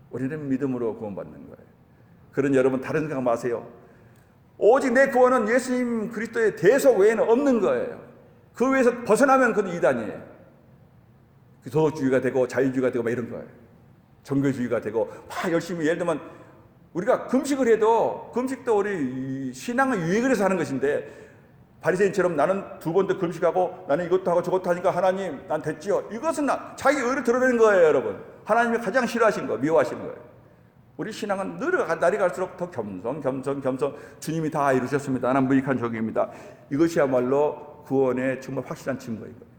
우리는 믿음으로 구원받는 거예요. 그런 여러분, 다른 생각 마세요. 오직 내 구원은 예수님 그리스도의 대속 외에는 없는 거예요. 그 외에서 벗어나면 그건 이단이에요. 도덕주의가 되고 자유주의가 되고 막 이런 거예요. 종교주의가 되고 막 열심히, 예를 들면 우리가 금식을 해도, 금식도 우리 신앙의 유익을 해서 하는 것인데, 바리새인처럼 나는 2번 더 금식하고 나는 이것도 하고 저것도 하니까 하나님 난 됐지요, 이것은 자기 의를 드러내는 거예요. 여러분, 하나님이 가장 싫어하신 거, 미워하시는 거예요. 우리 신앙은 날이 갈수록 더 겸손, 주님이 다 이루셨습니다, 나는 무익한 종입니다, 이것이야말로 구원의 정말 확실한 증거인 거예요.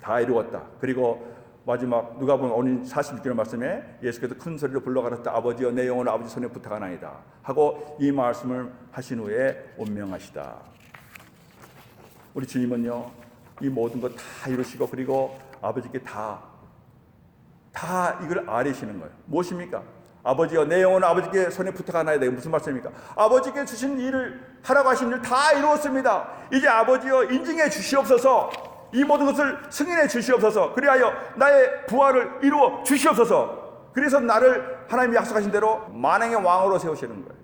다 이루었다. 그리고 마지막 누가복음 오늘 46절 말씀에 예수께서 큰 소리로 불러가라사대 아버지여 내 영혼을 아버지 손에 부탁하나이다 하고 이 말씀을 하신 후에 운명하시다. 우리 주님은요, 이 모든 것 다 이루시고 그리고 아버지께 다 이걸 아뢰시는 거예요. 무엇입니까? 아버지여 내 영혼을 아버지께 손에 부탁하나이다. 이게 무슨 말씀입니까? 아버지께 주신 일을, 하라고 하신 일 다 이루었습니다. 이제 아버지여 인증해 주시옵소서. 이 모든 것을 승인해 주시옵소서. 그리하여 나의 부활을 이루어 주시옵소서. 그래서 나를 하나님이 약속하신 대로 만왕의 왕으로 세우시는 거예요.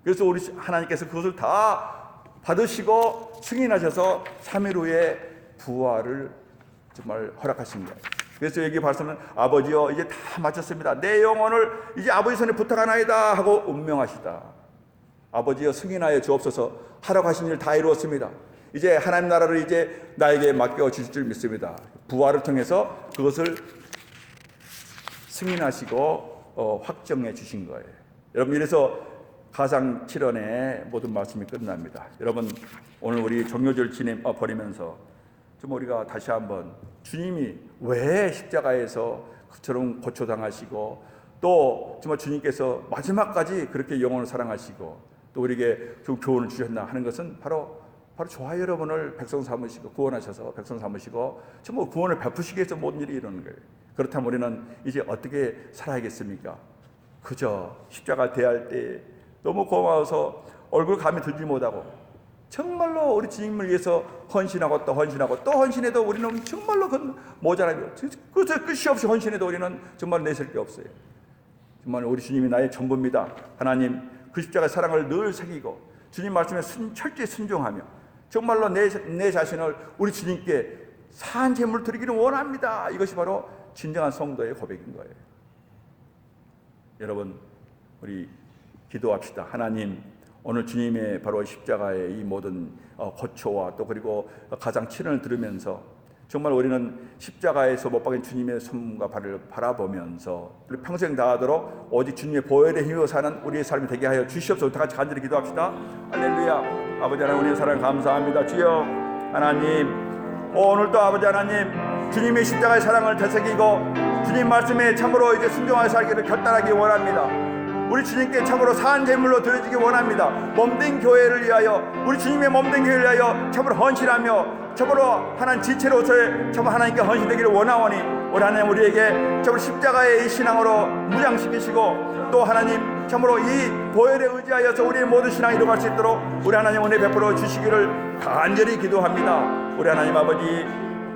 그래서 우리 하나님께서 그것을 다 받으시고 승인하셔서 3일 후에 부활을 정말 허락하신 거예요. 그래서 여기 말씀은 아버지여 이제 다 마쳤습니다. 내 영혼을 이제 아버지 손에 부탁하나이다 하고 운명하시다. 아버지여 승인하여 주옵소서. 하라고 하신 일 다 이루었습니다. 이제 하나님 나라를 이제 나에게 맡겨 주실 줄 믿습니다. 부활을 통해서 그것을 승인하시고 확정해 주신 거예요. 여러분, 이래서 가상 7원의 모든 말씀이 끝납니다. 여러분, 오늘 우리 종료절 버리면서 좀 우리가 다시 한번 주님이 왜 십자가에서 그처럼 고초당하시고 또 정말 주님께서 마지막까지 그렇게 영혼을 사랑하시고 또 우리에게 좀 교훈을 주셨나 하는 것은 바로 저와 여러분을 백성 삼으시고 구원하셔서 백성 삼으시고 정말 구원을 베푸시기 위해서 모든 일이 이루는 거예요. 그렇다면 우리는 이제 어떻게 살아야겠습니까? 그저 십자가 대할 때 너무 고마워서 얼굴 감히 들지 못하고 정말로 우리 주님을 위해서 헌신하고 또 헌신하고 또 헌신해도 우리는 정말로 모자라요. 그저 끝이 없이 헌신해도 우리는 정말 내셀 게 없어요. 정말 우리 주님이 나의 전부입니다. 하나님, 그 십자가의 사랑을 늘 새기고 주님 말씀에 철저히 순종하며 정말로 내 자신을 우리 주님께 사한 제물을 드리기를 원합니다. 이것이 바로 진정한 성도의 고백인 거예요. 여러분, 우리 기도합시다. 하나님, 오늘 주님의 바로 십자가의 이 모든 고초와 또 그리고 가장 7원을 들으면서 정말 우리는 십자가에서 못 박힌 주님의 손과 발을 바라보면서 우리 평생 다하도록 오직 주님의 보혈에 힘입어 사는 우리의 삶이 되게 하여 주시옵소서. 다 같이 간절히 기도합시다. 할렐루야. 아버지 하나님, 우리의 사랑 감사합니다. 주여 하나님, 오늘도 아버지 하나님, 주님의 십자가의 사랑을 되새기고 주님 말씀에 참으로 이제 순종하여 살기를 결단하기 원합니다. 우리 주님께 참으로 사한 제물로 드려지기 원합니다. 몸된 교회를 위하여, 우리 주님의 몸된 교회를 위하여 참으로 헌신하며 참으로 하나님 지체로서의 참으로 하나님께 헌신되기를 원하오니 우리 하나님, 우리에게 참으로 십자가의 이 신앙으로 무장시키시고 또 하나님 참으로 이 보혈에 의지하여서 우리의 모든 신앙이 이루어갈 수 있도록 우리 하나님 은혜 베풀어 주시기를 간절히 기도합니다. 우리 하나님 아버지,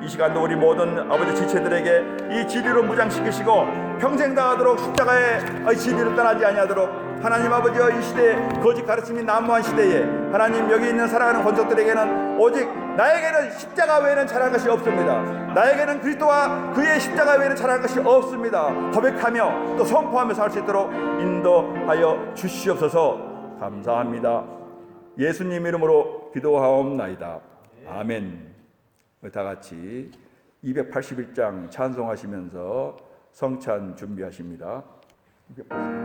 이 시간도 우리 모든 아버지 지체들에게 이 진리로 무장시키시고 평생 다하도록 십자가의 진리를 떠나지 아니하도록 하나님 아버지여, 이 시대에 거짓 가르침이 난무한 시대에 하나님 여기 있는 사랑하는 권속들에게는 오직 나에게는 십자가 외에는 잘할 것이 없습니다. 나에게는 그리스도와 그의 십자가 외에는 잘할 것이 없습니다. 고백하며 또 선포하며 살 수 있도록 인도하여 주시옵소서. 감사합니다. 예수님 이름으로 기도하옵나이다. 아멘. 다 같이 281장 찬송하시면서 성찬 준비하십니다. 281.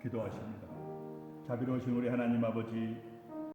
기도하십니다. 자비로우신 우리 하나님 아버지,